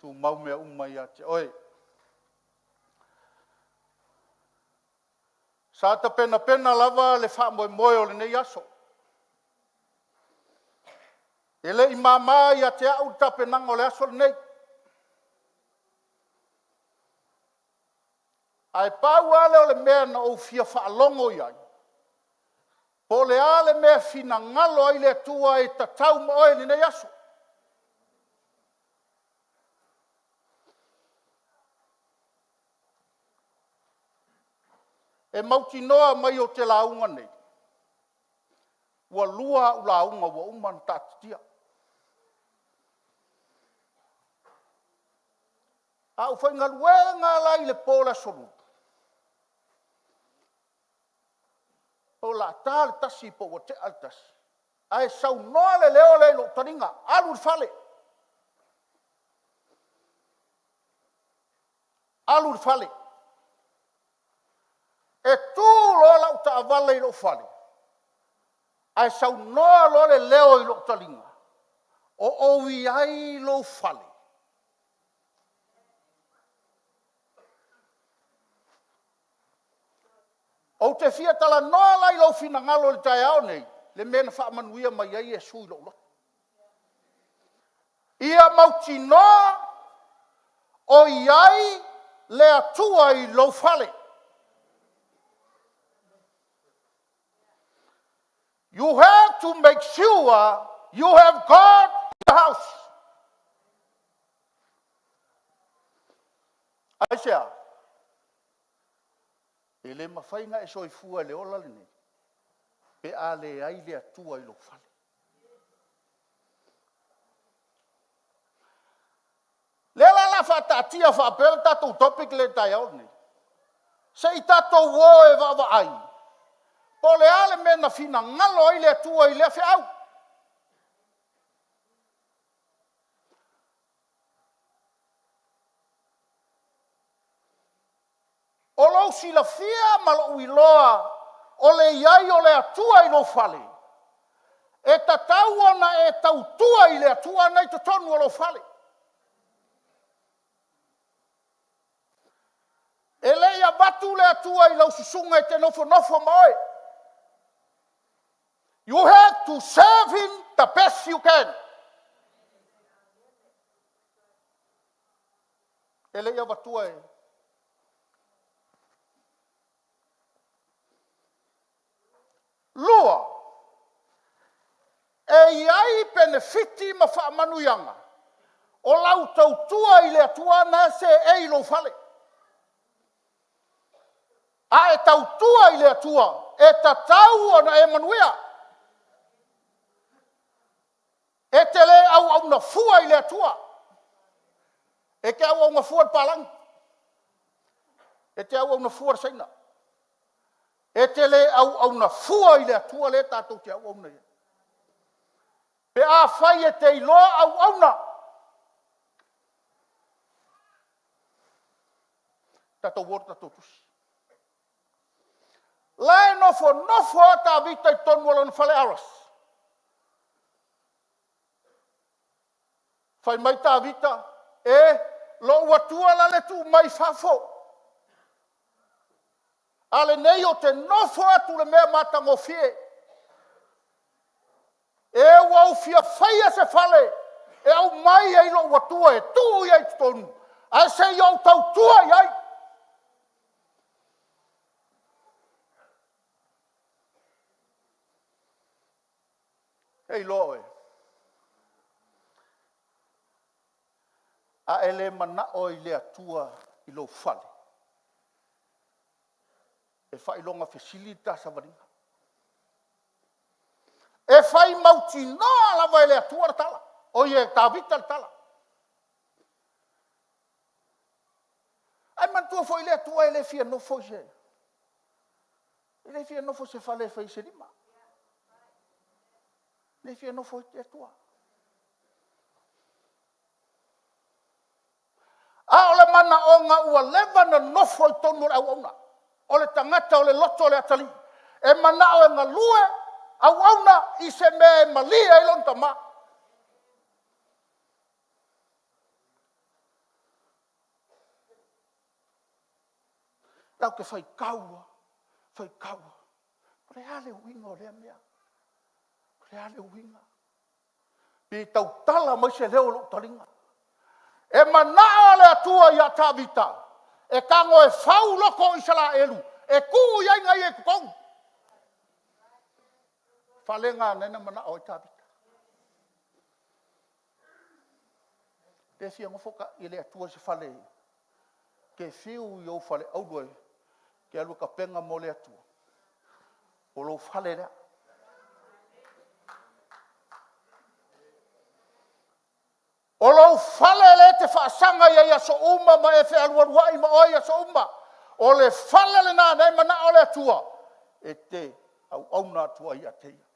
Tu mau mea umai a te oe. Sa ta pena lava le wha moe o le nei aso. E le I mama ia te au tapenanga o le aso le nei. Ai pau ale o le mea na o fia whaalongo iai. Po le ale mea fina ngalo ai le tua e tatau moe le nei aso. E mauti noa mai o te launga nei. Ua lua u launga ua uman tatitia. A u whainga luenga lai le pola solu. Po la tāle tasi po wa te altas. Ai sau noa le leo le lo taringa. Alu fale. Alu fale. E tu lo la uta avale I lo fale. Ai sau noa lo le leo I lo talinga. O owi ai lo fale. O te fia tala noa la I lo fina ngalo le tai au nei. Le mena wha manuia mai ai e sui lo lo. Ia mauti noa o iai le atua I lo fale. You have to make sure you have God in the house. Aisha. Ele mawhainga e soifua le ola le nei. Pe a le ai le atua I lo fale. Le la whatatia whapel tatou topic le tai au nei. Se I tatou wo e wawa ai. Po le ale mena fina ngalo I le atua I le fe au. O lo si la fia ma lo iloa o le iai o le atua I lo fale. E tatau ona e tautua I le atua nei te tonu o lo fale. E le ia batu le atua I lo susunga e te nofo moe. You have to serve him the best you can. Ele ia batua e. Lua. E iai benefiti ma wha manuianga. O lau tautua I le atua na se e ilo fale. A e tautua I le atua. E tatau ona e manuia. E te le au na fua I le atua. E ke au na fua palang. E te au na fua saina. E te le au na fua I le atua le tatou te au na. Pe a fai e te iloa au na. Tatou wor tatou tusi. Lai nofo ta vita I tonu ala na fale aras. Fai mai ta vita, lo watua la le tu mai fafo. Ale nei o te nofo atu le mea matango fie. E wau fia fai se fale, E au mai ai lo watua e tu ia i tonu. Ai se iau tau tua iai. Ei lo e. A ele mana o i le atua i lo fale. E fai longa facilita sa varinga. E fai mauti noa la vai le atua tala. O ie tavita tala. Ai mantua foi le atua ele fia no foi se. Ele fia no foi se fale fai se rima. Le fia no foi te tua. A ole mana o nga ua leva na no foi tonu au auna. Ole tangata ole loto ole atali. E mana o nga lue au auna i se me malia i lonta ma. Lau ke fai kaua. Fai kaua. Kore ale winga o lea mea. Kore ale winga. Pi tau tala mai se leo lo talinga. E manao le atua ia tavita. E kango e fau loko i sala elu. E kuu iai ngai e kukou. Falenga nena manao i tavita. Te fia ngofoka i le atua se fale. Ke fiu i au fale au doe. Ke alu ka penga mo le atua. O lo fale rea. O lo fale le te whaasanga ia so uma ma e whea luaruai ma oia so uma. O le fale le nā nei mana o le atua. E te au auna atua ia te ia.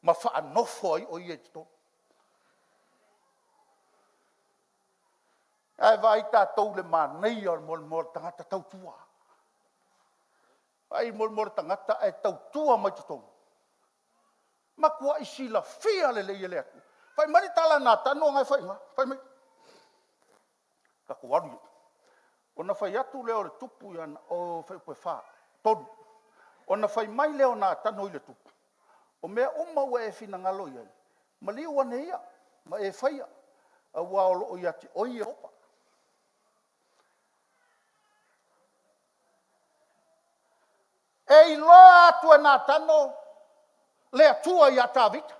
Ma wha nofo ai o ia te tonu. Ai vai tātou le mānei o mol tangata tau tua. Ai mol tangata e tau tua mai te tonu. Ma kua isi la fia le le aku. Fai mari tala nā tano ngai fai ma. Fai mai. Ka kuaru. Ona fai atu leo le tupu ia o fai koe wha. Tonu. Ona fai mai leo nā tano i le tupu. O mea uma ua e fina ngalo iai. Ma liu ane ia. Ma e fai ia. A ua o loo ia te oi e opa. E i loa atu e nā tano le atua i ata vita.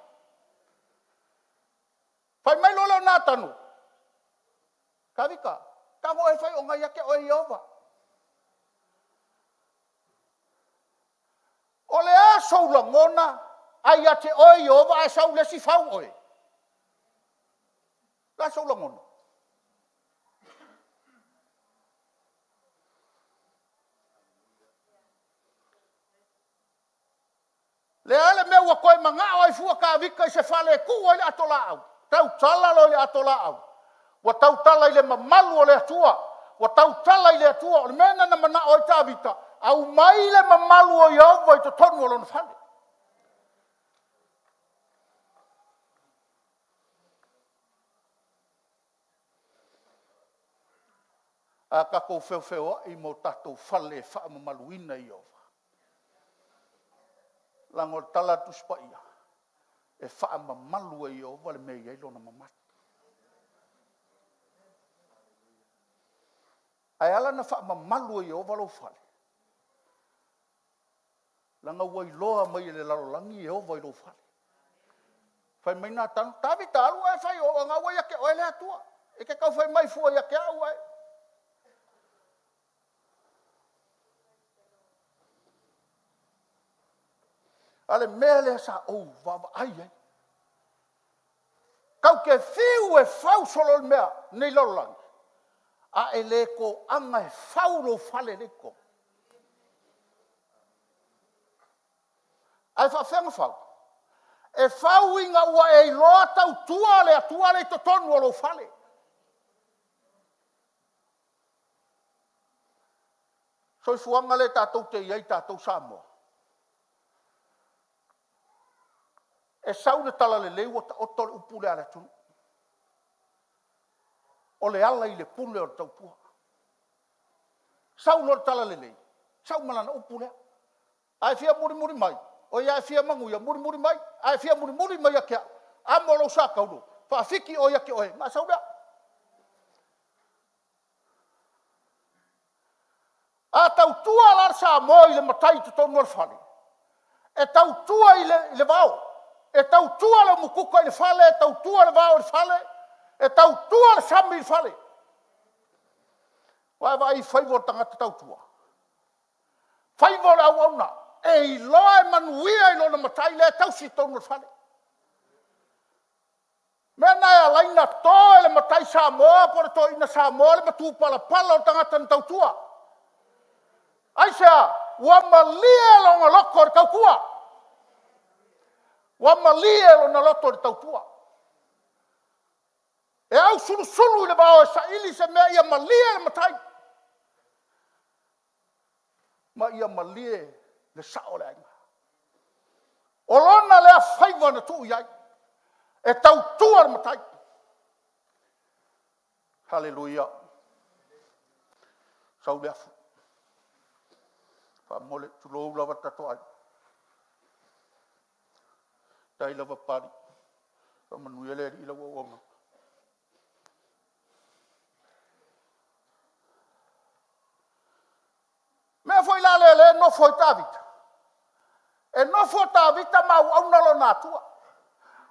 Fai mai lolo nā tanu. Ka vika. Ka mo e fai o ngai ake o i ova. O le a sou la ngona. Ai ate o i ova a sau le si fau oe. La sou la ngona. Le ale mea ua koe mangao ai fua ka vika i se fale ku o le atola au. Tau tala lo le atola au. Wa tau tala i le mamalu o le atua. Wa tau tala i le atua. O le mena na mana o i tawita. Au mai le mamalu o i au i to tonu o lona fale. A kako feo i mo tatou fale wha mamaluina i ova. Lango tala tu spaia. E wha mamalu i ova le mea i lona mamata. Ai ala na wha mamalu i ova lo fale. Langa ua i loa mai le lalolangi i ova i lo fale. Whai mai nā tanu. Tawita alu e whai o ngā ua iake o e lea tua. E ke kau whai mai fua iake au ai. Ale mea lea sa ou wawa ai ai. Kau ke fiu e fau solo mea nei lalolangi. A e le ko anga e fau lo fale le ko. Ai fa whenga fau. E fau inga ua e loa tau tua le to tonu o lo fale. So i fuanga le tātou te iei tātou Samoa. E sau le tala le leu o to le upule ala tunu. O le ala i le pule o le taupua. Sau no tala le lei. Sau malana upule. Ai fia muri mai. O ia fia mangu ia muri mai. Ai fia muri mai a kia. Amo lo sa kaudo. Whaafiki o ia ki oe. Ngā sau rea. A tau tua lar sa mo i le matai tu tonu al whale. E tau tua i le vau. E tau tua le mukuka i le whale. E tau tua le vau i le whale. E tau tua le sami i le whale. Vai whaivo tangata tau tua. Whaivo le au auna. E i loa e manuia i lona matai le tau si tonu al whale. Mena e alaina to e le matai Samoa, por to ina Samoa le matu pala o tangata na tau tua. Aisea, ua malia e longa loko re tau tua. Ua malia e longa loto re tau tua. E au sulu i le bao e sa ili se mea ia malia le matai. Ma ia malia le sao le ainga. O lona lea whaiva na tuu iai. E tau tua le matai. Hallelujah. Sau le afu. Wha mole tu lou lava tato ai. Tai lava pari. Wha manuia le ila wawanga. Mea foi la le no foi Tavita. E no foi Tavita mau au na lo natua.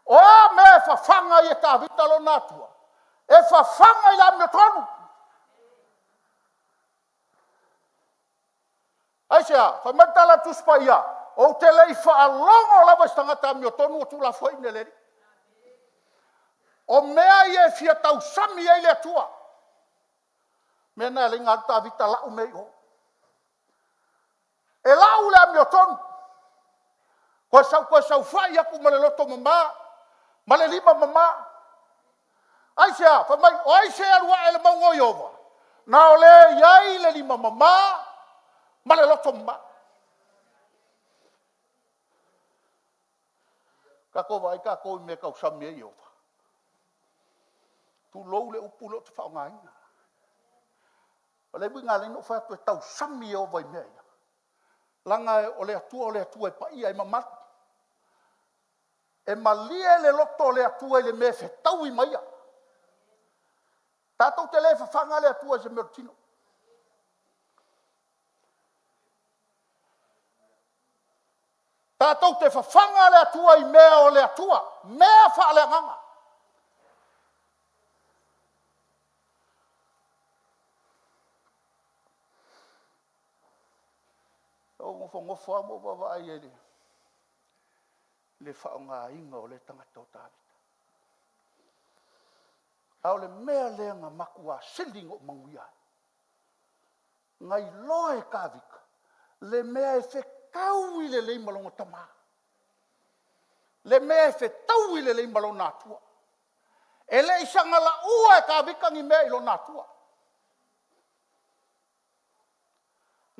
O me whawhanga i e Tavita lo natua. E whawhanga i la me tonu. Aisea, whamatala tuspa ia. O te lei whaalongo lava istangata mi o tonu o tula foi neleri. O mea i e fia tau sami e le atua. Mea na le ngā Tavita lau mei ho. E lau le mi o tonu. Koe sau whai aku ma le loto mama. Ma le lima mama. Aisea, whamai, o aisea rua e le maungo i ova. Na o le iai le lima mama. Ma le loto mama. Kako vai kako i me kau sami e i ova. Tu lou le upu lo te whao ngā inga. O le winga le no whai atu e tau sami e ova i mea ia. Langa e o le atua e pa ia e mamatu. E malia le loto le atua i le me fe tau i maia. Tātou te le whawhanga le atua se mero tino. Tātou te whawhanga le atua i mea o le atua. Mea wha le nganga. O ngofo amo wawa ai ele. Le whaonga inga o le tangata o Tavita. Au le mea leanga makua siling o manguia. Ngai loe kawika. Le mea e whekau i le lei malonga tama. Le mea e whetau i le lei malonga natua. E le isanga la ua e kawika ngi mea i lo natua.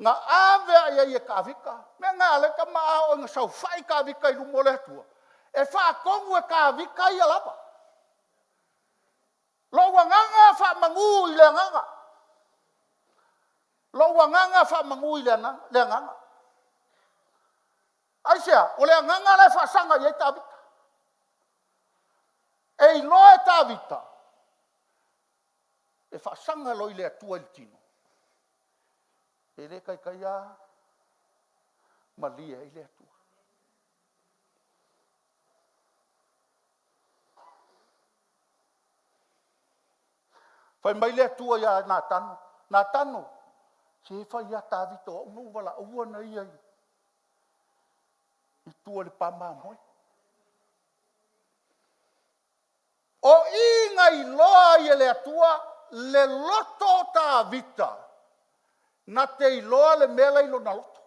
Nga awea ia i e kawika. Mea ngā leka maa o ngā sau whai kawika i lumo le atua. E whaakongu e kawika i alapa. Loa nganga wha mangu i le nganga. Loa nganga wha mangu i le nganga. Aisea, o le nganga le wha sanga i e Tavita. E i loa e Tavita. E wha sanga lo i le atua i tino. E le kai a malia i le atua. Whai mai le atua ia nā tano. Nā tano, se whai ia Tavita o ungu wala ua na ia i. I tua le pama moi. O inga i loa i le atua, le loto Tavita. Na te iloa le mela ilo na loto.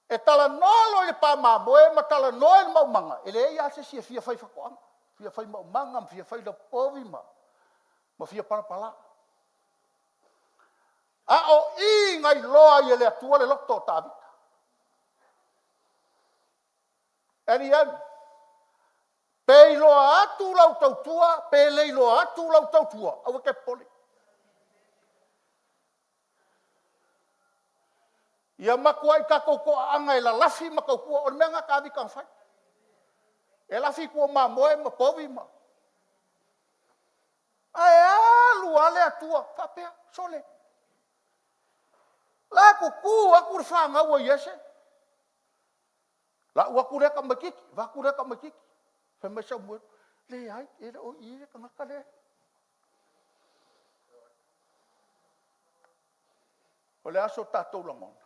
E tala nolo i le pāmamoe, ma tala noe le maumanga. E le ia se sia fia fai whakoanga. Fia fai maumanga, fia fai la povi ma fia parapala. A o inga iloa i le atua le loto Tavita. Eri anu. Pe iloa atu lau tautua, pe le iloa atu lau tautua. Awa ke poli. Ia makua i kako ko anga i la lafi makau kua o mea ngā kawika mwhai. E la fi kua mamoe ma povi ma. Ai alu ale atua, whapea, sole. La kuku aku whanga wa yese. La ua kureka makiki, wa kureka makiki. Whamesa mwe, le ai, e o i ka ngaka le. O le aso tātou langona.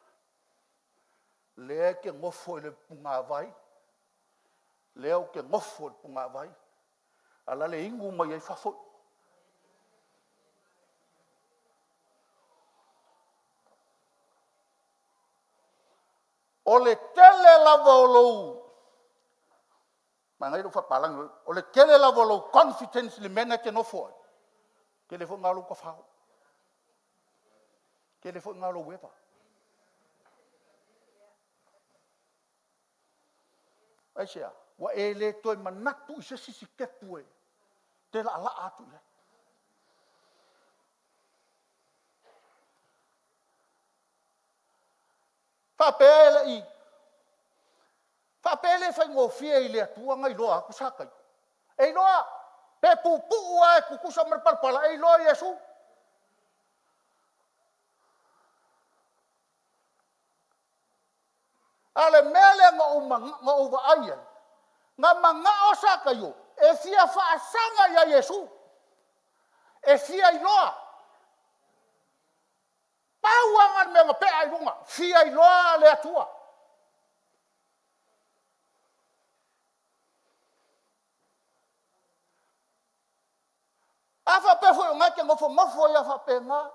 Le ke ngofo le punga vai. Leo ke ngofo le punga vai. Ala le ingu mai ai whafo. O le tele lava o lou. Mangai ro whapalang. O le tele lava o lou confidence le mena ke ngofo. Ke le fo ngalo ka whao. Ke le fo ngalo wepa. Aisha, wa ele toi manatu isa sisi ketue. Te la ala atu ya. Papele i. Papele fai ngofia i le atua ngai loa aku sakai. Ei loa, pe pupu ua e kukusa marparpala, ei loa Yesu. Ale mele nga uva aia. Nga manga o sakayo. E fia whaasanga ya Yesu. E fia iloa. Pauangan me nga pea ilunga. Fia iloa le atua. Afa pe fo nga ke ngofo ya fa pe nga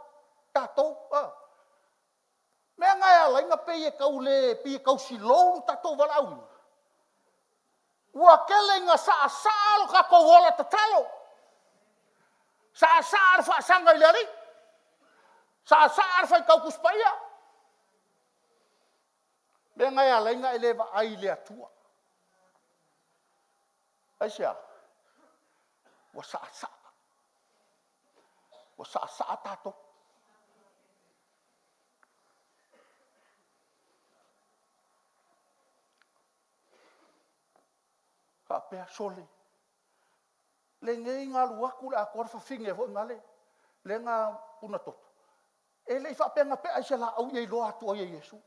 tatou. Mea ngai ala inga pe e kau le, pe e kau si lou tatou walau. Ua kele inga saa lo ka kowola tatalo. Saa arfa sanga i leari. Saa arfa i kau kuspaya. Mea ngai ala inga eleva ai le atua. Aisia. Wa saa. Wa saa tatou. Kapea sole. Le ngei ngā luaku le akora whawhinge ho ngale. Le ngā puna toto. E le whapea ngā pea isa la au iei loa atua i Yesu.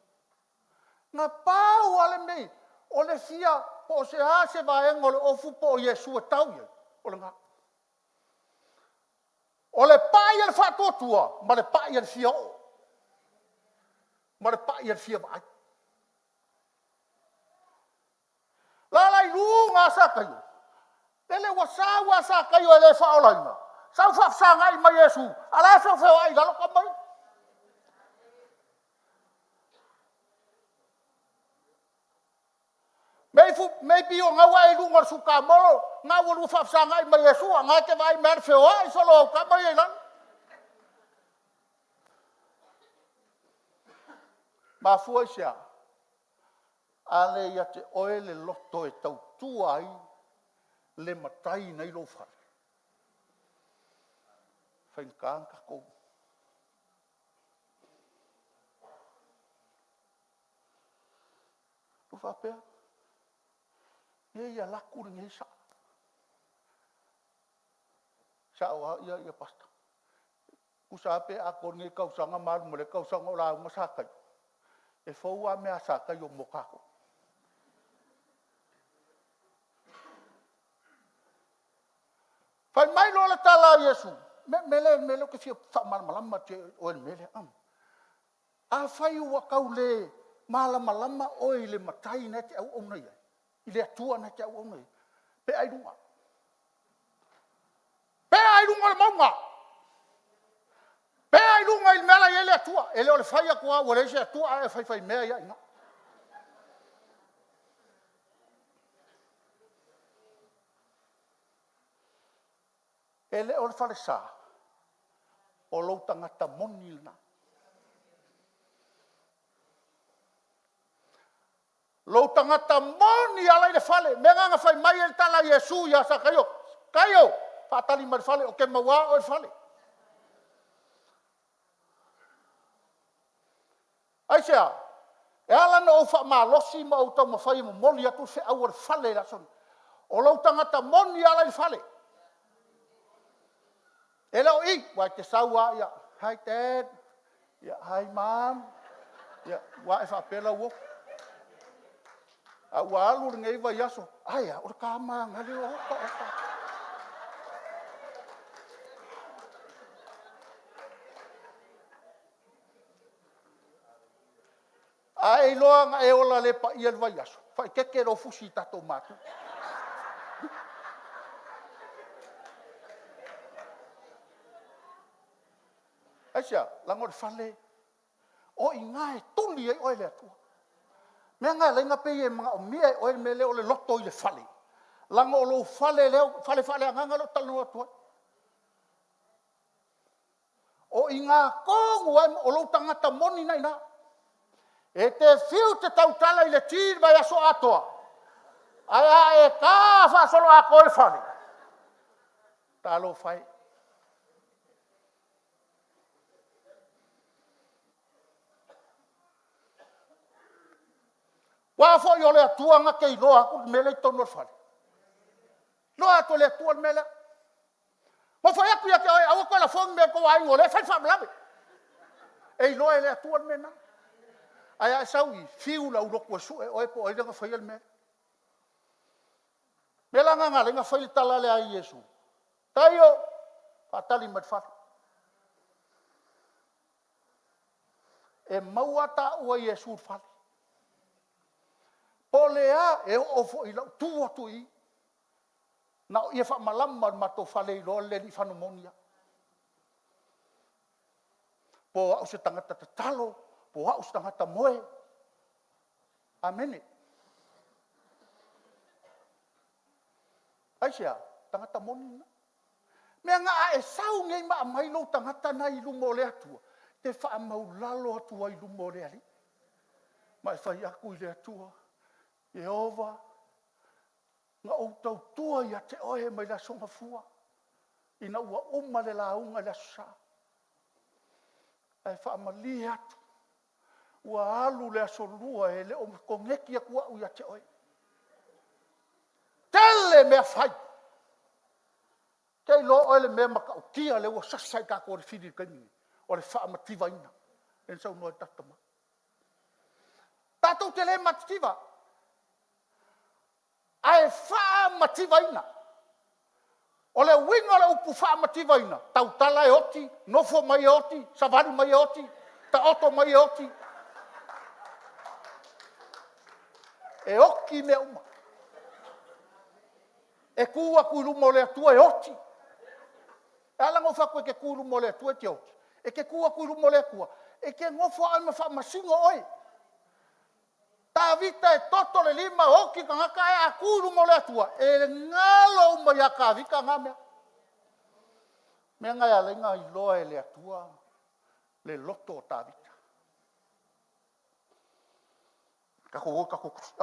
Ngā pāu ale mei. O le fia po se hase vaenga o le ofu po Yesu e tau iei. O le ngā. O le pai al whatotua. Ma le pai al fia o. Ma le pai al fia vai. Lalai lunga sakayo. Lele wa sakayo ele faolaina. Sau whafsanga i mai Yesu. Ala sau whewa i lalo ka mai. Mei pio ngawa i lunga suka molo. Ngawa lu whafsanga i mai Yesu. Nga ke vai mer whewa i solo ka mai i lalo. Ma fua isia. Ale ia te oe le loto e tau tuai le matai nei lo whare. Whainkaan ka kou. Tu whapea? Ia laku ringi sa. Sa oa ia pasta. Kusape ako ringi kausanga maru mole kausanga o la masakai. E fōua mea sakai o mokako. Fai mai lo la tala Yesu. Mele ke fia malama te o el mele am. A fai ua kau le malama o le matai na te au ona ia. I le atua na te au ona ia. Pe ai runga. Pe ai runga le maunga. Pe ai runga il mela ia le atua. Ele o le fai a kua o le se atua e fai mea ia ina. Ele o le fale sa. O lou tangata moni lna. Lou tangata moni ala i le fale. Mega nga fai mai el tala Yesu ya sa kayo. Kayo. Patali ma le fale o ke maua o le fale. Aisea. E ala na o fa ma losi ma o tau ma fai mo moli atu se au le fale la son. O lau tangata moni ala i fale. E leo i, wai te saua ia, hi dad, ia hi mom, ia wa e whapela uo. A ua alu ringa iwa iaso, aia, ora ka maa ngali o oka oka. A e loa nga e ola le pa ia lwa iaso, whai keke ro fusi tato matu. Aisia, lango le fale, o i ngā e tuli e oe le atua. Mea ngā lenga pe e mga o mea e oe me leo le loto i le fale. Lango o lo fale leo, fale anganga lo talo atua. O i ngā kongu o lo tangata moni nei na. E te fiu te tautala i le tiri vai aso atoa. Aia e ka whasolo a koe fale. Talo fai. Wa fo yo le atua nga kei loa ku mele tono fale. Loa to le atua mele. Mo fo ya ku ya ke au ko la fong me ko ai ngole fa mlabe. E loa le atua mena. Aya saui fiu la ulo ko su e o po e nga fa yel me. Mela nga le nga fa tala le ai Yesu. Tayo patali mat fa. E mauata o Yesu fa. Polea e ofo i lau tua tui. Na ia wha malama mato whale i loa leli whanomonia. Po au se tangata te talo, po au se tangata moe. Amene. Aisia, tangata monina. Mea ngā e sau ngei maa mai lo tangata na i lumo le atua. Te wha maulalo atua i lumo le ali. Mai whai aku i le atua. Jehova, nga o tau tua ia te oe mai la songa fua. Ina ua uma le la unga la sa. Ai wha amali atu. Ua alu le asolua e le o kongeki a kua u ia te oe. Tele mea fai. Kei lo oe le mea maka o kia le ua sasai ka kore whiri kaini. O le wha amativa ina. En sau noe tatama. Tatou te le mativa. Ai wha mativaina. O le winga le upu wha mativaina. Tau tala e oti, nofo mai e oti, savari mai e oti, ta oto mai e oti. E oki me uma. E kua kuru mo le atua e oti. E ala ngofa koe ke kuru mo le atua e te oti. E ke kua kuru mo le atua. E ke ngofo ai ma wha masingo oi. Ta vita e toto le lima hoki ka ngaka e akuru mo le atua. E ngalo uma ya ka vika ngamea. Mea ngai alenga i loa e le atua. Le loto o ta vita. Kako kusi.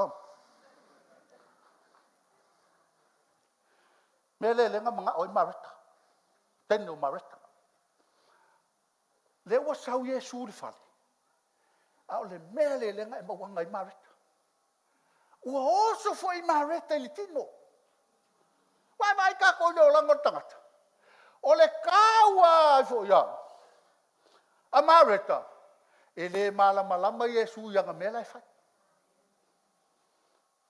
Mea le lenga mga oi mareta. Tene o mareta. Le ua sau Yesu le fale. Au le mea le lenga e mawanga i mareta. Ua oso fo i mareta i li tino. Wai mai ka ko le o lango tangata. O le kaua fo ia. A mareta. E le malama Yesu ianga mela e fai.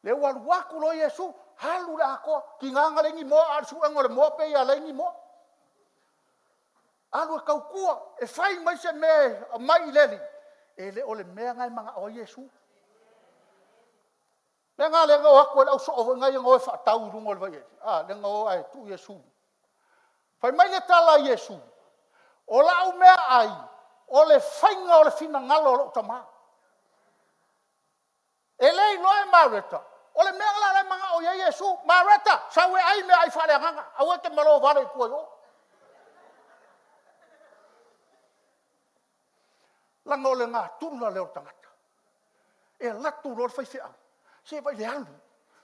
Le ua waku lo Yesu. Halu le ako. Ki nganga lengi moa. Arsu engo le moa pe ia lengi moa. Alu e kaukua. E fai mai se me mai leli. E le ole mea ngai manga o Yesu. Mea ngā le ngau hako e lau so'o ngai ngau e whaatau rungo le vai. Le ngau ai tu Yesu. Fai mai le tala Yesu. O lau mea ai. O le whainga o le fina ngalo o lo tama. E lei loe mareta. O le mea ngala le manga o Yesu. Mareta. Sawe ai mea ai whare nganga. Au e te malo vare kua yo. Langa o le ngā tula leo tangata. E latu lor fai whiau. Se vai le alu.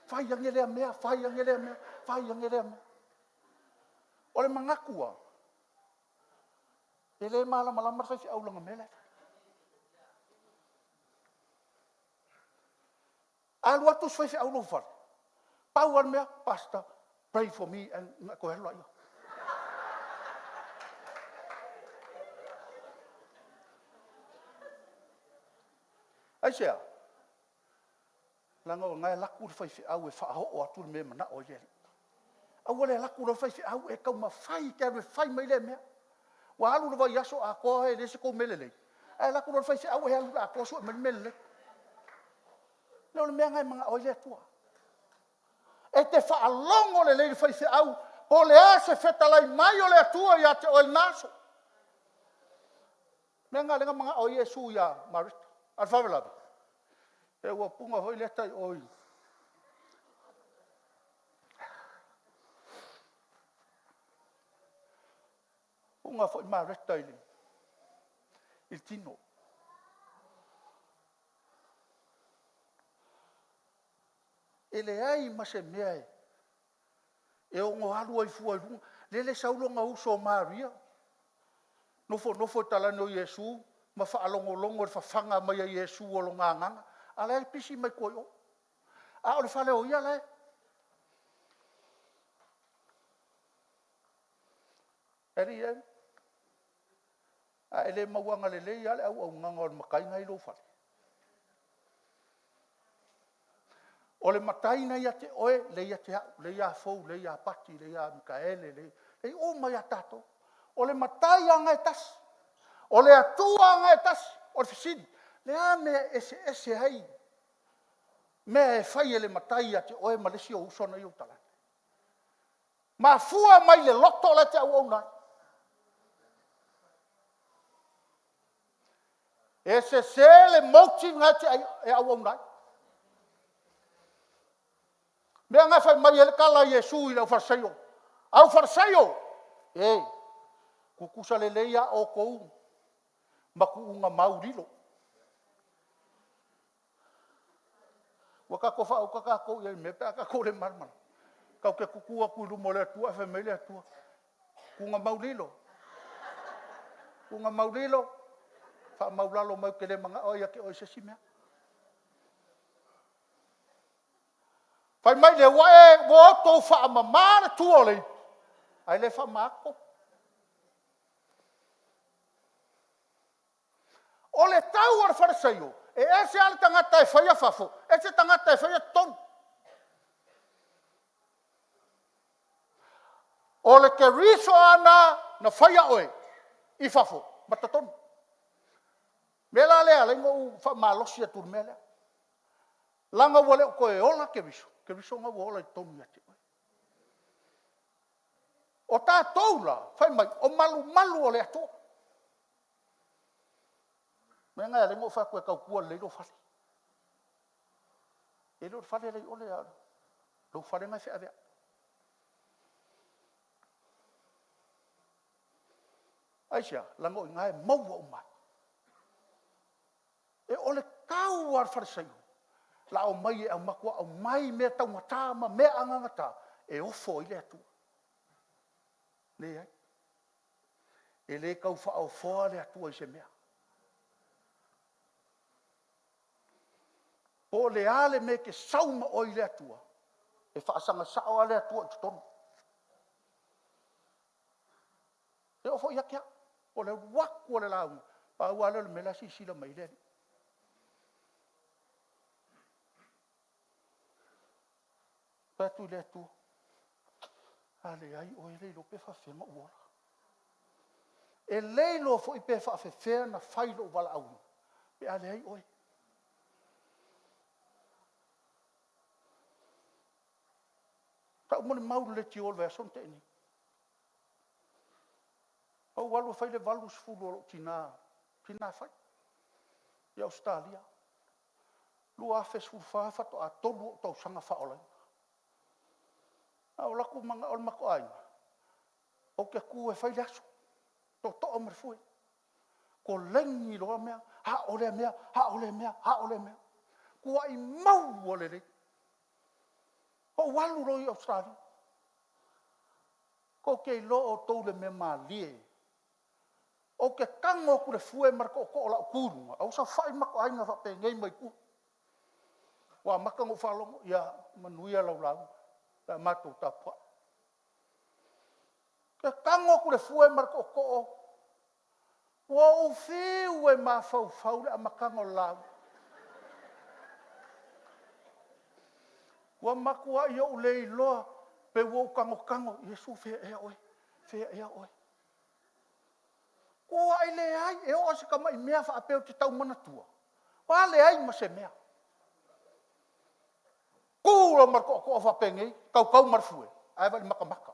Fai ange lea mea, fai ange lea mea, fai ange lea mea. O le mangakua. E le malama fai whiau langa mele. Alu atus fai whiau lo fare. Power mea, pastor, pray for me and ko hello yo. Ai sia. Langa o ngai laku fai fi au e fa ho atu me mana o ye. Au le laku fai fi au e kau ma fai ke me fai mai le mea. Wa alu no vai yaso a ko e le se ko melele. Ai laku fai fi au e alu a ko so me melele. No le mea ngai manga o ye tua. E te fa longo le fai fi au o le a se feta lai mai o le atua ya te o el naso. Mea ngai lenga manga o Yesu ya Marita. Al favela. E ua punga hoi le tai oi. Punga foi Marita ili. Il tino. E le ai ma se mea e. E o ngo halu ai fua runga. Le saulo nga uso Maria. Nofo talane o Yesu. Ma whaalongolongo e whawhanga mai a Yesu o lo nganganga. A lei pisi mai koe o. A o le whale o ia lei. Eri e. A ele mauanga le lei ale au nganga o le makai ngai lo whale. O le matai na ia te oe, le ia te hau, le ia fou, le ia pati, le ia Mikaele, le o mai a tato. O le matai anga e tasi. O le atua anga e tasi. O le fisidi. Le a mea ese hei. Mea e fai e le matai a te oe malesi o usona i o talane. Ma fua mai le loto le te au au nai. E se le mauti ngā te e au au nai. Mea ngā fai mai e le kala Yesu i lau farsaio. Au farsaio. Kukusa le leia o kou. Maku unga maurilo. Waka ko fa o kaka ko ye me pa ka ko le marmar. Ka ke kukua ku lu mole tua fa me le tua. Kunga maurilo. Kunga maurilo. Fa maulalo mai ke le manga o ya ke o se simea. Fai mai le wae wo to fa mama tu ole. Ai le fa mako. O le tau ar farisaio. E ese ale tangata e whaia whafo. Ese tangata e whaia ton. O le ke riso ana na whaia oe. I whafo. Mata ton. Mela lea lengo u wha malosi a tur mele. Langa wale o koe ola ke riso. Ke riso nga wola i tonu ate oe. O tā toula. Whai mai. O malu o le ato. Mea ngai ale mo fa koe kau kua leilo whale. E lor whale lei ole a. Lo whale ngai whea vea. Aisia, lango i ngai maua o mai. E ole kau ar wharesaio. La o mai e au makua au mai mea tau ngata ma mea angangata. E ofo i le atua. Le ai. E le kau wha au foa le atua i se mea. O le ale me ke sauma o i le atua. E whaasanga sao a le atua i tutonu. E ofo i akia. O le waku o le lau. Pa ua le mela si sila mai le. Patu le atua. Ale ai o e leilo pe whawhenga uora. E leilo fo i pe whawhewhea na whailo wala au. Pe ale ai oi. Ta umone mauru le ti ol version te ni. Au walu fai le valu sfulu o tina fai. I Australia. Lua fes fulfa fato a tolu tau sanga faolai. Au laku manga ol mako ai. O ke ku e fai laso. To o merfui. Ko lengi lo mea, ha ole mea, ha ole mea, ha ole mea. Ku ai mau ole le. O walu ro i Australia. Ko ke lo o tau le me malie. O ke kango ku le fue marko ko la kurunga. Au sa fai mako ainga fa pe ngai mai ku. Wa makango falongo ya manuia lau lau. La matu tapa. Ke kango ku le fue marko ko. Wo fiu e ma fau le makango lau. Wa makua yo le lo pe wo kango Yesu fe e oi. Fe e oi. Ko ai le ai e o se kama i mea fa apeo te tau mana tua. Wa le ai ma se mea. Kura marko ko fa pengi, kau marfue. Ai va maka.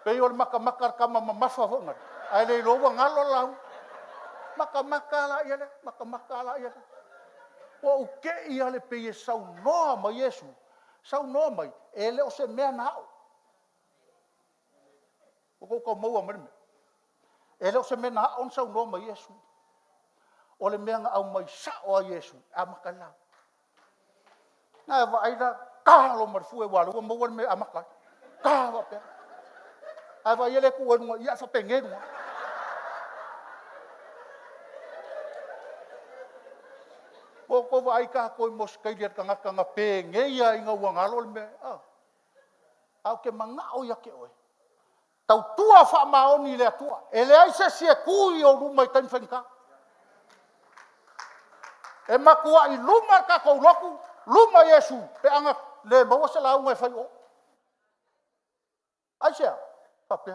Pe yo maka kama mafa vonga. Ai le lo ngalo lau. Maka la ia. Wa uke ia le pe sau no ma Yesu. Sau no mai ele o se mea na. Ko mau mai. Ele o se mea na on sau no ma Yesu. O le mea au mai sa o Yesu. A makala. Na va aida ka lo marfue wa lo mo me amaka. Ka va pe. Ai va ele ku no ia fa pengenu. Ko vai ka ko mos kai dia kanga pe ngeia inga wangalo me au ke manga o ya ke oi tau tua fa maoni le tua ele ai se kui o lu mai tan fenka e makua i luma ka ko loku luma Yesu pe anga le mo se la un fai o ai se fa pe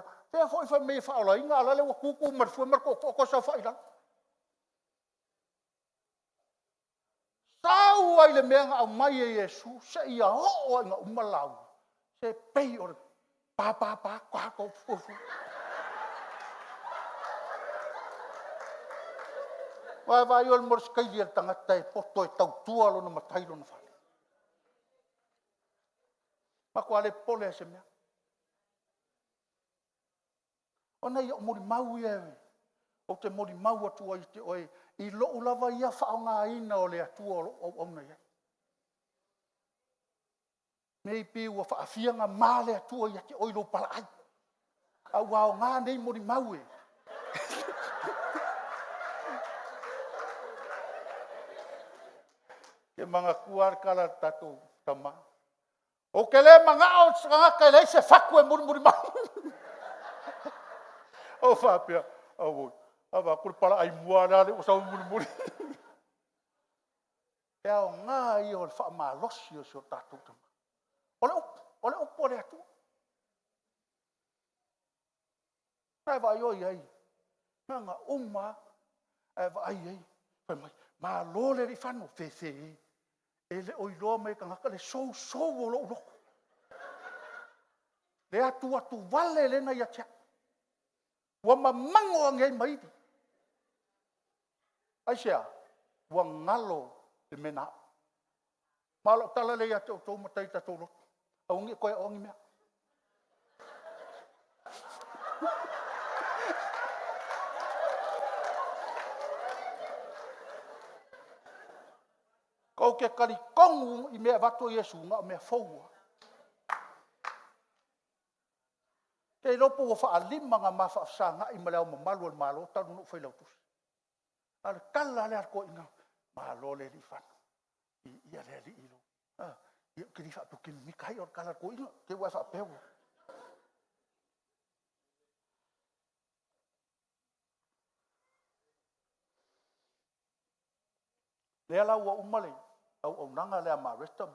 foi me fa la inga la le ku mar fu mar ko sa fa ila Tau ai le mea au mai e Yesu, se ia ho nga umalau. Se pei o pa, kwa ko fufu. Vai o mors kai dia tangata e poto e tau tua lo na matai lo na fa. Ma kwa le pole se mea. Ona ia mori mau e. O te mori mau atu ai te oi. I lo ulava ia whaonga ina o le atua o na ia. Nei pe ua whaafianga mā le atua ia te oi lo pala ai. A wao ngā nei mori mau e. Ke mga kuar kala tatou tama. O ke le mga o ngaka le se whaku e mori mau. O whapea. O woi. Ava kul pala ai muara le o sa muri. Pea o ngā i o wha malosi o so tātou tama. Ole upo le atu. Nai vai oi ai. Nga uma. Vai ai. Pai mai. Ma lo le ri whanu fe. Ele oi loa mai ka ngaka le sou o lo loko. Le atu wale le na ia tia. Wa mamango angai mai. Aisia, wa ngalo te mena. Malo tala le ia tau matai ta tolo. Au ngi koe ongi mea. Kau ke kari kongu i mea vato Yesu ngā mea faua. Kei lopo wa wha alima ngā mawha afsanga i maleo mamalu al malo, tanu no whailau tusi. Ale kala le arko inga, malo le li whanu. Ia le li ilo. Ia kiri wha tu kini mikai or kala arko inga, ke wai wha pewa. Le ala ua umale, au nanga le ama resta.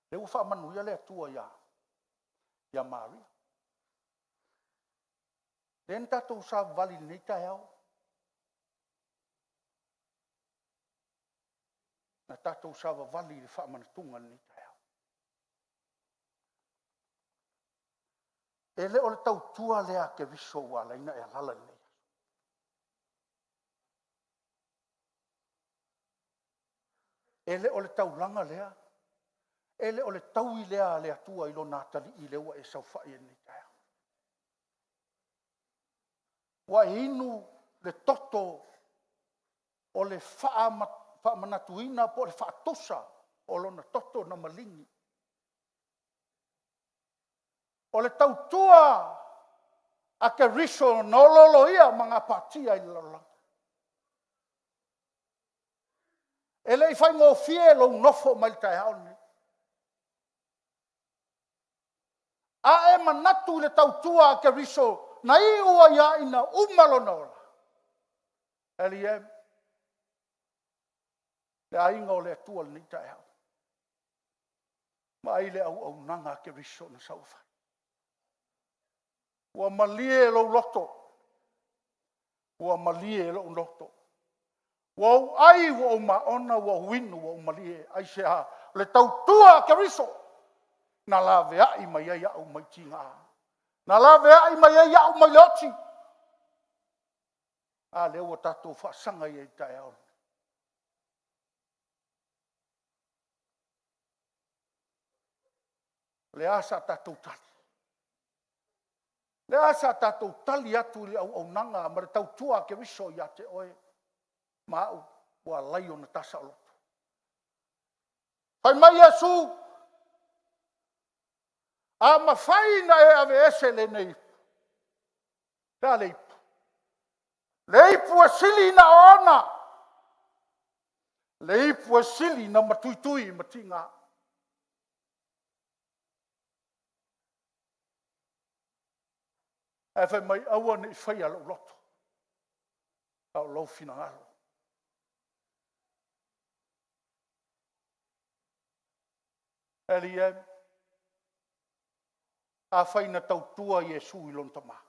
Le ua wha manuia le atua ia Maria. Den tatou sa vali nei tae au. Na tatou sa vali le wha manatunga nei tae au. Ele o le tau tua lea ke viso wala ina e lala nei. Ele o le tau langa lea. Ele o le tau i lea le atua ilo natali i lewa e sau whae nei tae au. Wa inu le toto o le wha manatuina po le wha tosa o lona toto na malingi. O le tautua a ke riso no lolo ia mga patia i lala. E le fai ngō fie lo nofo mai tai hao ni. A e manatu le tautua ke riso na I ua ia ina umalo na ola. Eli e le ainga o le atua ni tai hao. Ma ai le au nanga ke riso na saufa. Ua malie lo loto. Ua malie lo loto. Ua ai ua maona ua winu ua malie ai se ha le tautua ke riso. Na la vea I mai ai au mai tinga. Na la vea I mai ai au mai loti. A le ua tatou whaasanga I tai au. Le asa tatou tali. Le asa tatou tali atu le au nanga ma le tautua ke riso ia te oe. Ma au ua laio na tasa o loto. Pai mai Yesu. A mawhaina e ave ese le nei. Pea le ipu. Le ipu e sili na ona. Le ipu e sili na matuitui matinga. E whai mai aua ni whai alo loto. Au lau fina ngalo. Eli e. A whaina tautua Yesu I lontama.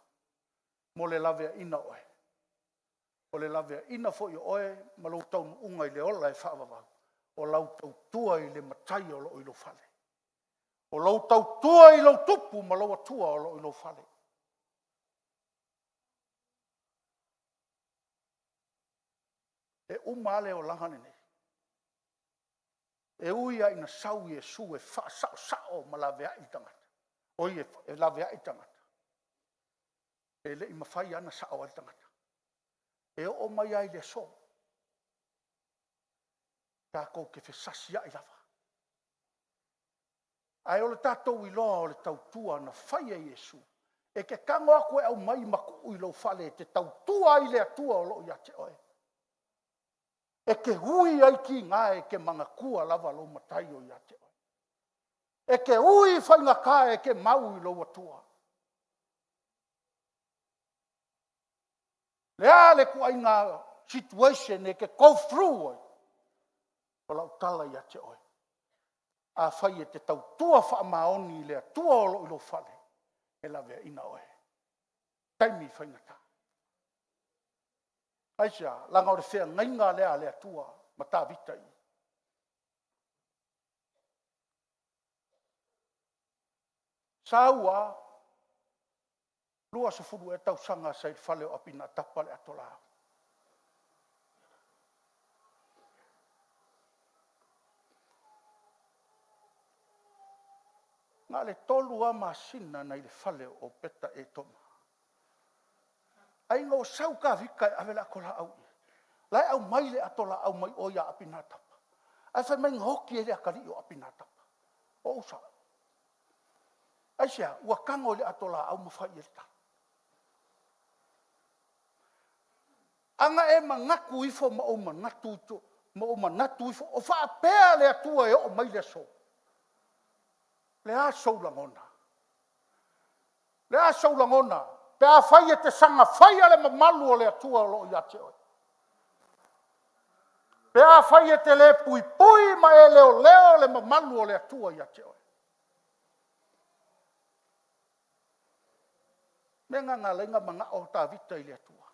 Mo le lavea ina oe. O le lavea ina fo I oe. Ma lau tau unga I le ola e whaavavau. O lau tautua I le matai o lo ilo fale. O lau tautua I lau tupu ma lau atua o lo ilo fale. E umale o langane nei. E uia ina sau Yesu e wha sao ma lavea I tangata. Oi e lavea I tangata. E le I mawhai ana sao I tangata. E o mai ai le so. Tākou ke whesasi ai lava. Ai o le tātou I loa o le tautua na whai e Yesu. E ke kango ako e au mai maku I lo fale te tautua I le atua o lo I ate oe. E ke hui ai ki ngā e ke manga kua lava lo matai o I ate oe. E ke hui whainga kā e ke mau I lo atua. Lea le kua I ngā situation e ke go through oe. O lau tala I ate oe. A whai e te tautua wha maoni le atua o lo ilo fale. E la vea ina oe. Taimi whainga tā. Aisha, langa o le whea ngainga lea le atua. Ma tā vita I. Saua. Lua se furu e tau sanga sa I whale o apina tapa le atola. Ngā le tolu a masina na I le whale o peta e toma. Ai ngō sau ka vika e awela kola au I. Lai au mai le atola au mai oia apina tapa. Ai whai mai ngoki e le akari o apina tapa. O usa. Ai sea, ua kango le atola au mawhai e ta. Anga e mangaku ifo ma o manatu to. Ma o manatu ifo. O wha pēa le atua e o mai le so. Le a sou langona. Le a sou langona. Pe a whai e te sanga whai ale mamalu o le atua o lo I ate oe. Pe a whai e te le pui pui ma e leo leo le mamalu o le atua I ate oe. Menga ngā lenga manga o tā vita I le atua.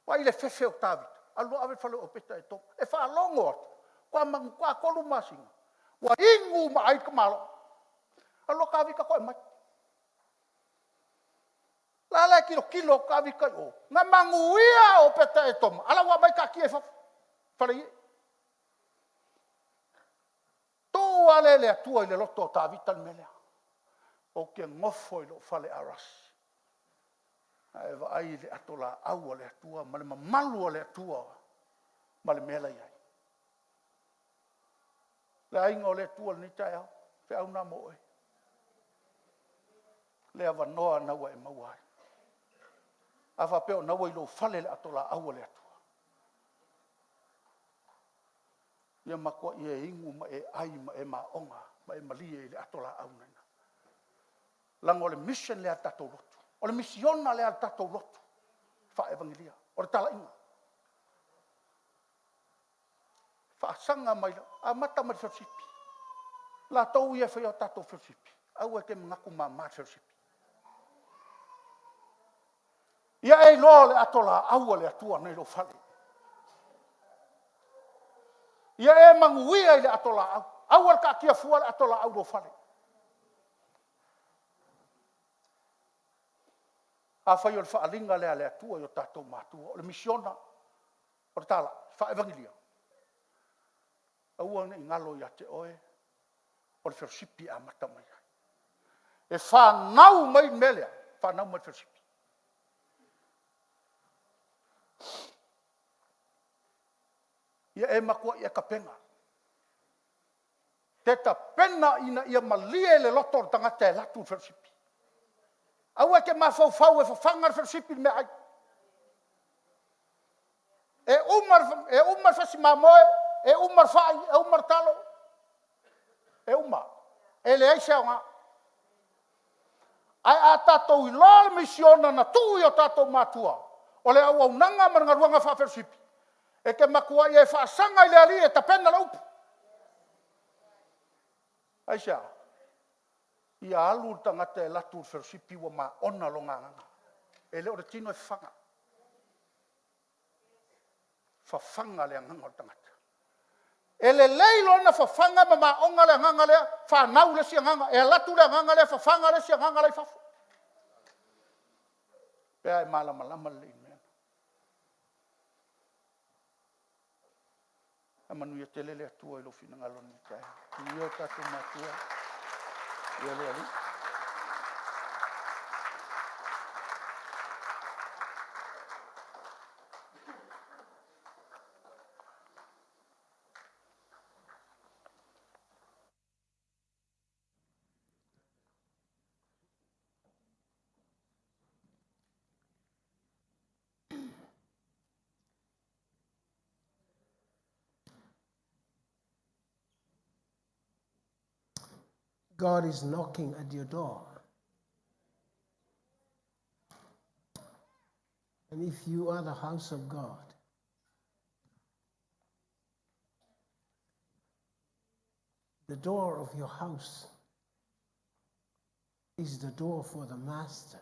Wa I le whewhe o tā vita. Alu awe whale o peta e tonga. E wha longo atu. Kua kolu masinga. Wa ingu ma ai kamalo. Alo ka vika koe mai. Lala kilo ka vika o. Nga manguia o peta e toma. Ala wa mai ka ki e whare i. Tō ale le atua I le loto o tā vita ni melea. O ke ngofo I lo whale arasi. E wa ai le atola au o le atua. Ma le mamalu o le atua. Ma le mela iai. Le ainga o le atua ni tai au. Pe au nā mo oe. Le awa noa naua e mauai. Awa peo naua I lo whale le atola au o le atua. Ia makua ia ingu ma e ai ma e maonga, ma e malie le atola au nena. Langa o le mission le tatou lotu. O le misiona le tatou lotu. Fa evangelia. O le tala inga. Fa sanga mai a mata mai fesipi. La tau ia fa tatou fesipi. Au e ke ngaku ma fesipi. Ia e lo le atola au le atua nei lo fale. Ia e manguia le atola au. Au al ka kia fua le atola au lo fale. A fai o le whaalinga lea le atua i o tātou mātua. O le misiona, o le tala, wha evangelia. Aua ne ingalo i ate oe, o le whersipi a mata mai. E whanau mai melea, whanau mai whersipi. Ia e makua i e kapenga. Te ta pena ina ia malie le loto o tangata e latu whersipi. Aua ke mafau e whawhangar whersipi me ai. E umar whasi mamoe, e umar whai, e umar talo. E umar. E le aise o ngā. Ai a tātou i loa misiona na tui o tātou mātua. O le au nanga marangaruanga wha whersipi. E ke makua i e whaasanga i le ali e tapena la upu. Aisea. Ia alu tangata e latu whersipi wa ma ona lo nganga. E leo re tino e whanga. Whawhanga le nganga o tangata. E le leilo na whawhanga ma onga le nganga le, whanau le si nganga, e latu le nganga le, whawhanga le si nganga le whafu. Pea e malama le mea. A manu ia tele le atua i lo fina ngaloni kai. I o tatu matua. Ia le ali. God is knocking at your door. And if you are the house of God, the door of your house is the door for the master.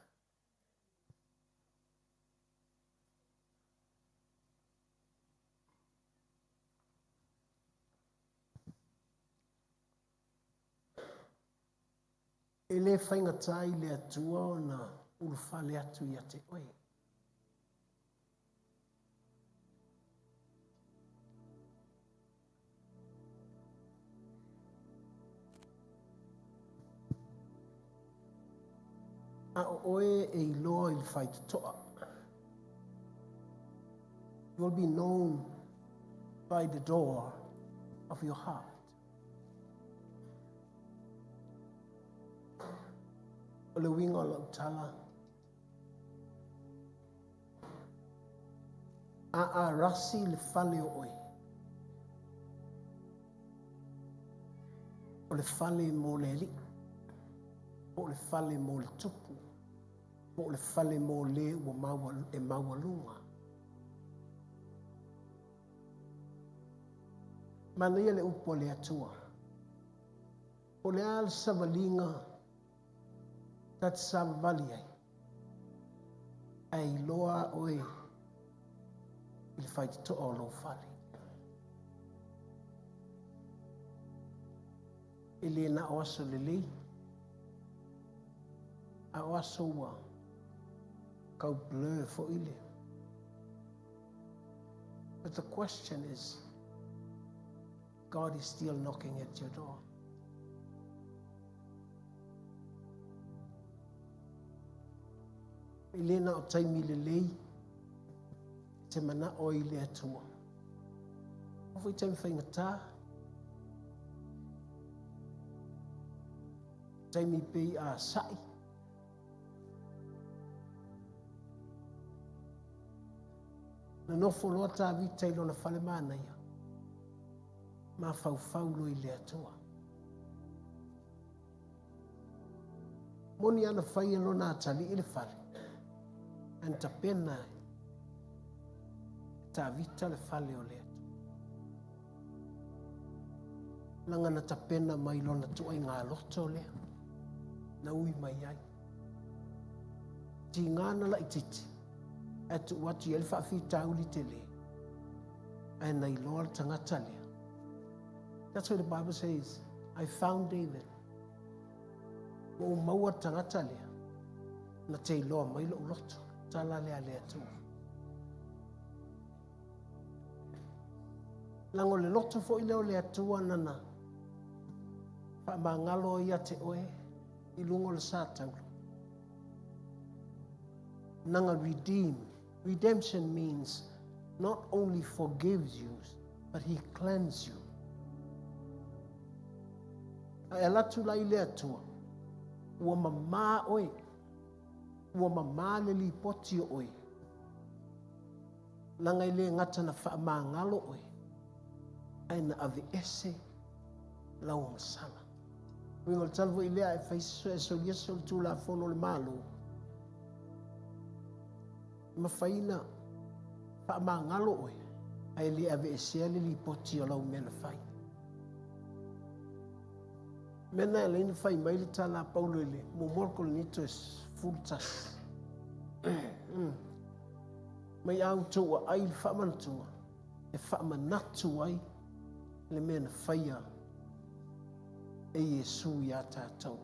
E le whaingatai le atua o na urufale atu i ate oe. A oe e iloa i le whaitutoa. You will be known by the door of your heart. O le winga o lau tala. A rasi le fale o oe. O le fale mo le li. O le fale mo le tupu. O le fale mo le ua mawalunga. Mana ia le upo le atua. O le al savalinga tat savali ai. Ai loa oe il faitito o lo fale. Ele na oaso lelei. A oaso ua kau bleu fo ile. But the question is, God is still knocking at your door. Elena o taimi lelei, te mana o ile atua. O fai taimi whaingata. Taimi pei a sai. Na nofo loa tā vita ilo na whale mana ia. ma faufau lo i le atua. Moni ana whai alo nā tali i le whare. An ta pena ta vita le whale o le atu. Langa na ta pena mai lona tua i ngā loto lea. Na ui mai ai. Ti ngāna la i titi. Atu watu i elfa fi tauli te le. Ai nei loa tangata lea. That's what the Bible says. I found David. O maua tangata lea. Na te iloa mai lo loto. Tala lea lea tu. Lango le loto fo i leo lea tua nana. Pa ma ngalo ia te oe. I lungo le sātau. Nanga redeem. Redemption means not only forgives you, but he cleanses you. Ai alatu lai lea tua. Ua mamā oe. Ua mamā le li poti o oe. Langa i le ngata na wha mā ngalo oe. Ai na ave ese lau masala. Wingo le talvo i lea e whaiso e so yeso le tū la fono le mālo. Ma whaina wha mā ngalo oe. Ai le ave ese le li poti o lau mena whai. Mena e leina whai mai le tala paulo le mo morko le nito es full tas. Mai au tua ai le whaamanatua. E whaamanatu ai le mena whaia e Yesu ia tātou.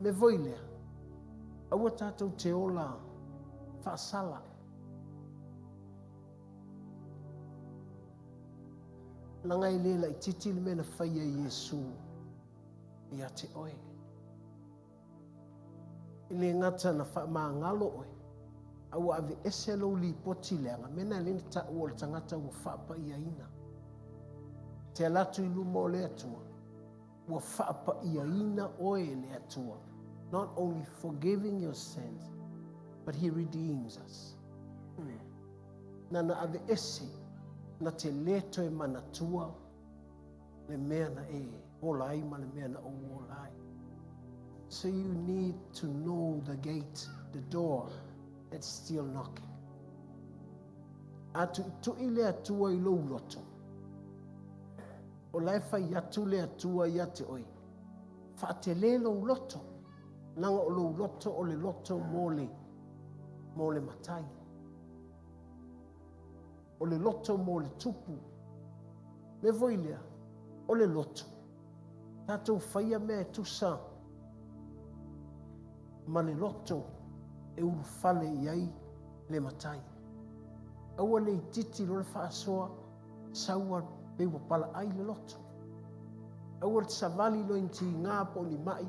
Me voi lea. Aua tātou te ola whaasala. Langa i lela i titi le mena whaia Yesu ia te oe. I le ngata na wha maa ngalo oe. Aua ave ese lo li poti leanga. Mena lena ta ua le tangata ua whaapa ia ina. Te alatu i lumo le atua. Ua whaapa ia ina oe le atua. Not only forgiving your sins, but he redeems us. Nana ave ese na te leto e manatua le mea na e olai ma le mea na o olai. So you need to know the gate, the door that's still knocking. Atu tu i le atua i lou loto. O lai fai atu le atua i ate oi. Fa te le lou loto. Nanga o lou loto o le loto mo le matai. O le loto mo le tupu. Me voi lea, o le loto. Tātou whaia mea e tusa. Ma le loto e uru fale iai le matai. Aua le titi lo le whaasoa, saua bewa pala ai le loto. Aua le savali lo inti ngā po ni mai,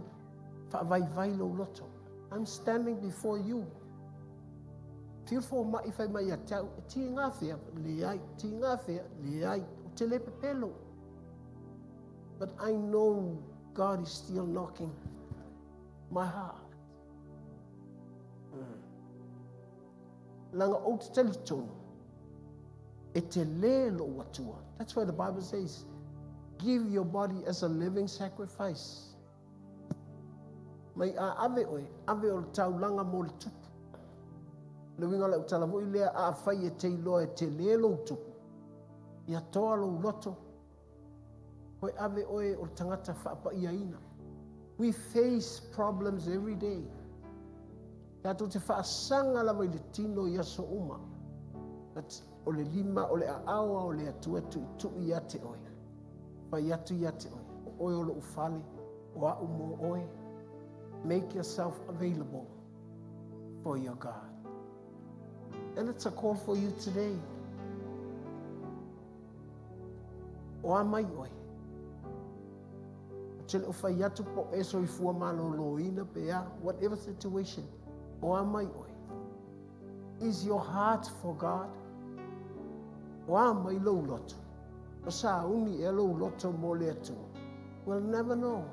whaavai lo loto. I'm standing before you. Feel for mai fai mai a tau, ti ngā whea le ai, ti ngā whea le ai, o te lepe pelo. But I know God is still knocking my heart. Langa o te talitonu, e te le lo watua. That's why the Bible says, give your body as a living sacrifice. Mai a ave o le tau langa mo le tupu. Le winga le utalavu i lea a whai e te iloa e te le lo tupu. Ia toa lo loto. Hoi ave oe o tangata whaapa ia ina. We face problems every day. Tātou te whaasanga lawa i le tino i aso uma. But o le lima, o le awa, o le atuatu i tu i ate oe. Whai atu i ate oe. O oe o le ufale, o a umo oe. Make yourself available for your God. And it's a call for you today. O amai oe. Tele o whai atu po eso i fua malo loina pea, whatever situation. O amai oe. Is your heart for God? O amai lo loto. O sa uni e lo loto mo le atu. We'll never know.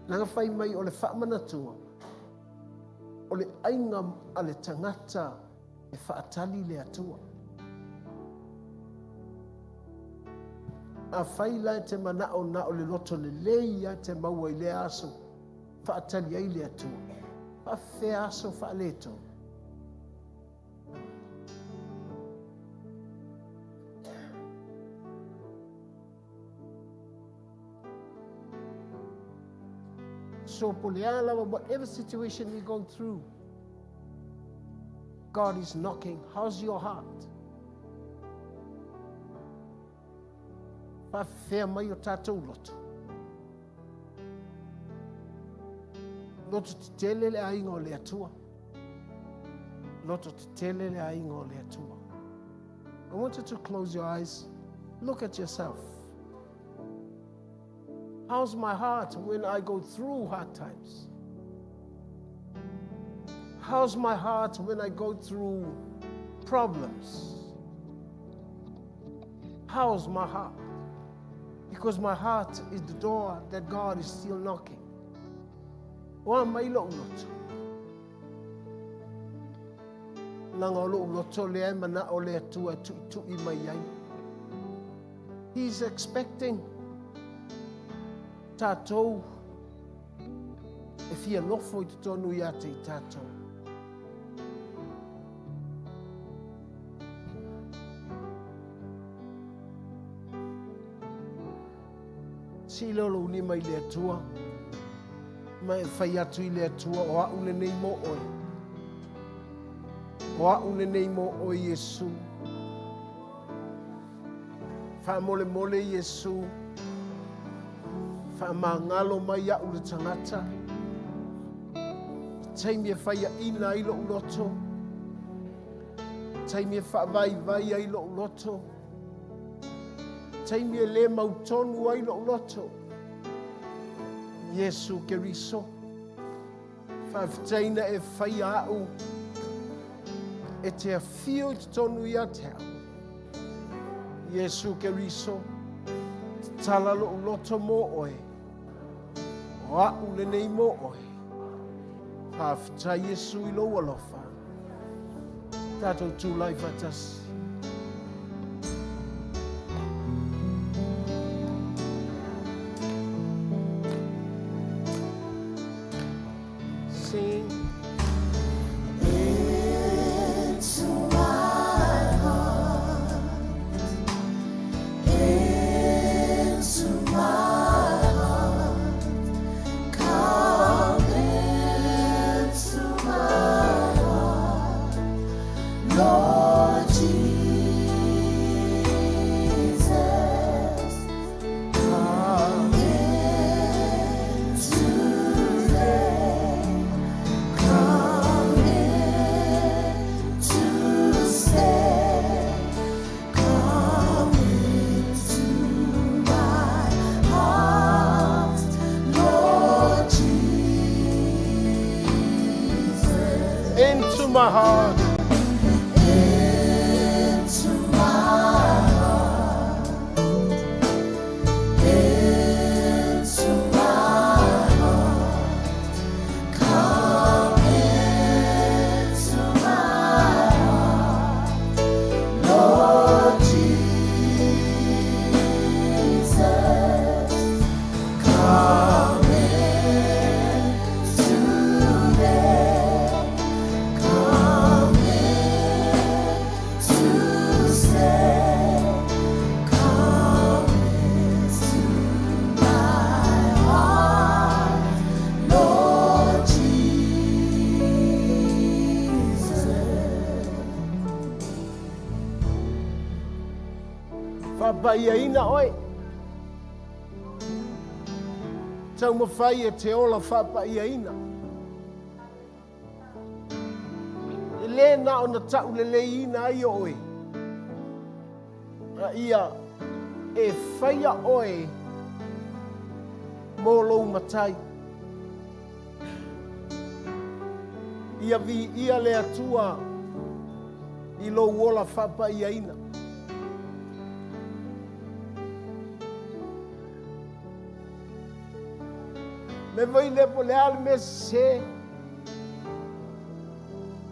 Nanga whai mai o le whaamanatua. O le ainga a le tangata e whaatali le atua. A whaila te manao na o le loto le leia te maua I le aso. Whaatali ai le atu. Whawhe aso whaaleto. So Poliala, whatever situation you're going through, God is knocking. How's your heart? Whawhea mai o tātou loto. Loto te tele le ainga o le atua. Loto te tele le ainga o le atua. I want you to close your eyes. Look at yourself. How's my heart when I go through hard times? How's my heart when I go through problems? How's my heart? Because my heart is the door that God is still knocking. Wa mai lo loto. Langa lo loto le ai mana o le atua tu I mai ai. He's expecting tātou e fia nofo I te tonu ia te I tātou. Si lolo ni mai le atua, mai whai atu I le atua o au nei mo oi. O au nei mo oi Yesu. Wha mole mole Yesu. Whamangalo mai au le tangata. Taimi e whaia ina I lo uloto. Taimi e whaavai vai ai lo uloto. Taimi e le mautonu ai lo uloto. Yesu ke riso. Whaaftaina e whaia au. E te a fio te tonu ia te au. Yesu ke riso. Tala lo uloto mo oe. O au le nei mo oe. Hafta Yesu I lo walofa. Tato tu lai fatas. Sing. Into my heart. Into my heart. Come into my heart. Lord Jesus. Come in today. Come in to stay. Come into my heart, Lord Jesus. Into my heart. Into my heart. Into my heart. Come into my heart, Lord Jesus. Come in today. Come in to stay. Come into my heart, Lord Jesus. Whapaiaina oi. Tau mawhai e te ola whapaiaina. E le na o na tau le leina ai oi. A ia e whaia oi mō lou matai. Ia vi ia le atua I lo ola whapaiaina. Me vai le po le al me se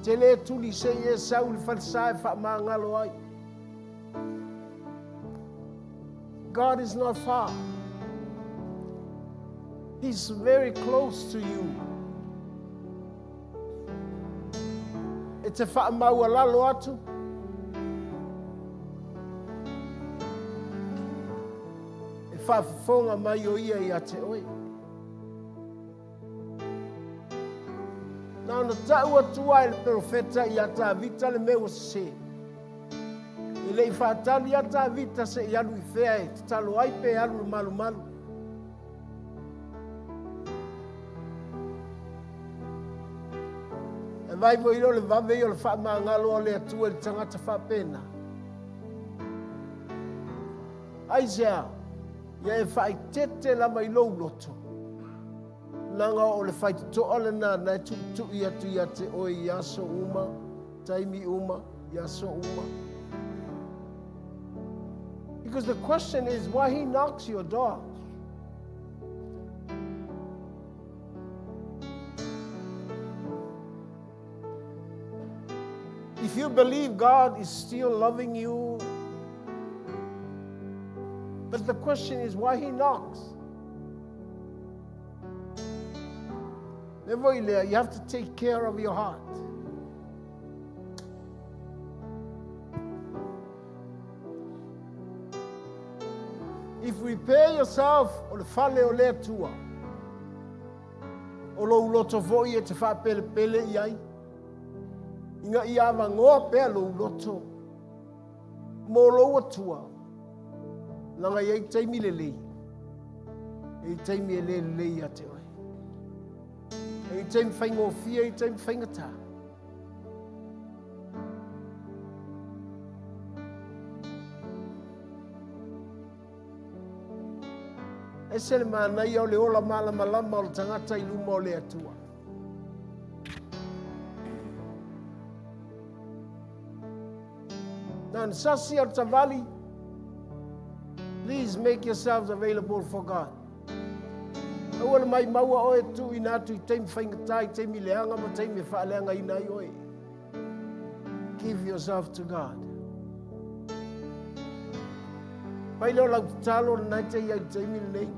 te le tuli se e sau le falsa e wha mangalo ai. God is not far. He's very close to you. E te whaamau alalo atu. E whaafonga mai o ia I te oi. Nā na tau atua le profeta I ata vita le meo se. I le whaatali ata vita se I alu I whea e te talo ai pe alu le malu malu. E vai mo ilo le vave I o le whaamangalo o le atua le tangata whapena. Aisea, ia e whai tete lama I lou loto. Nanga o le whai toa le nā nai tu I atu I te oi I aso uma, taimi uma, I aso uma. Because the question is why he knocks your door. If you believe God is still loving you, but the question is why he knocks. You have to take care of your heart. If you repair yourself, o le fale o le atua, o lo uloto foi e te wha pele pele I ai, inga I awa ngoa pea lo uloto, mo lo atua, langa I taimi le lei, I taimi le lei a te oi. I taimi whaingo fia, I taimi whaingata. E se le mānai au le ola malama lama o le tangata I luma o le atua. Now, sasi al tavali, please make yourselves available for God. Awala mai maua oe tu ina atu I teimi whaingata, I teimi leanga, ma teimi whaaleanga ina I oe. Give yourself to God. Pai leo lau talo na naite I teimi nei.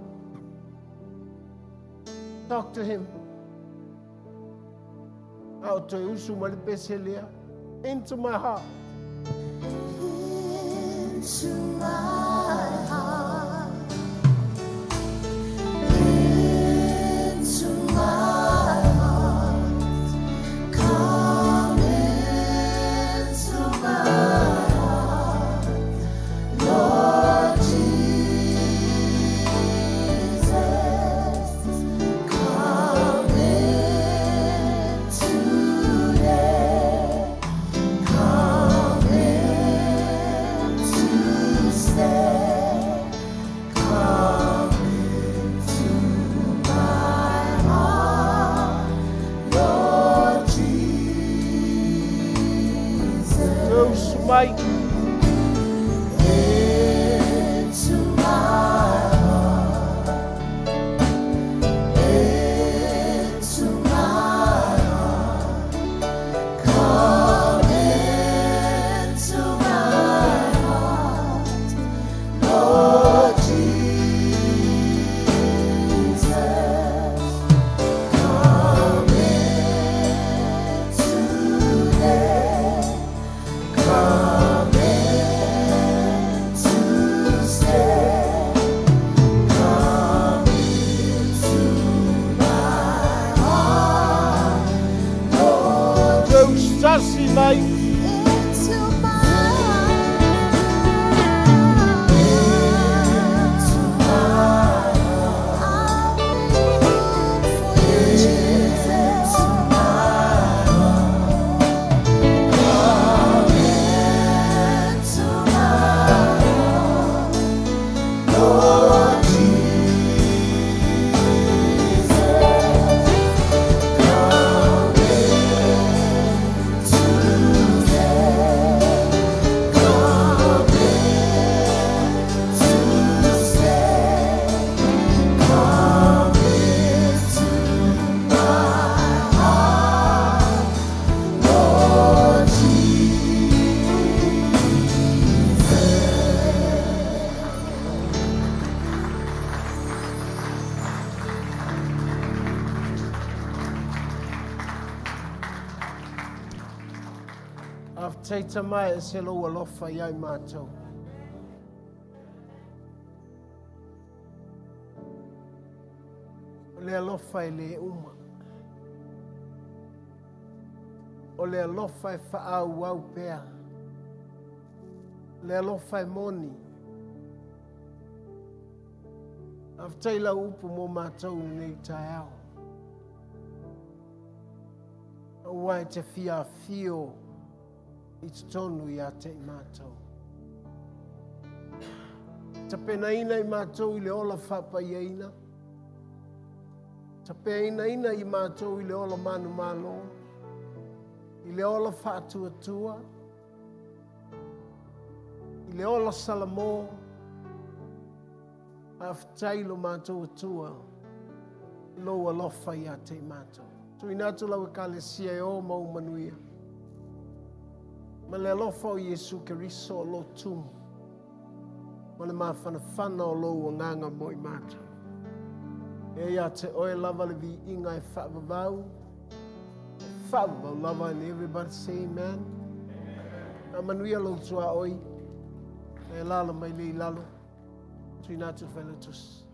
Talk to him. Out to usu mali peselea. Into my heart. Into my heart. Into my heart. Come into my heart. Lord Jesus. Come in today. Come in to stay. Come into my heart, Lord Jesus. Oh, sumai. Into my heart. Into my heart. Come into my heart, Lord Jesus. Come in today. Come in Teita mai e se lo alofa iai mātou. O le alofa e le uma. O le alofa e whaau au pea. Le alofa e moni. Aftaila upu mo mātou nei tai au. Wai te fia fio i te tonu i a te i mātou. Ta pena ina i mātou i le ola whapa i eina. Ta pena ina i mātou i le ola manu malo. I le ola whaatua tua. I le ola salamo. Aftailo mātou tua. Loa lofa i a te i mātou. Tu inatu lau e kalesia e o mau manuia. Ma le alofa o Yesu Keriso o lo tumu. Ma le mawhanawhana o lo o nganga mo i mātou. E ia te oe lava le vi inga e whaavavau. E whaavavau lava and everybody say amen. A manuia lo tua oi. E lala mai li lalo. Tu inatu whailatus.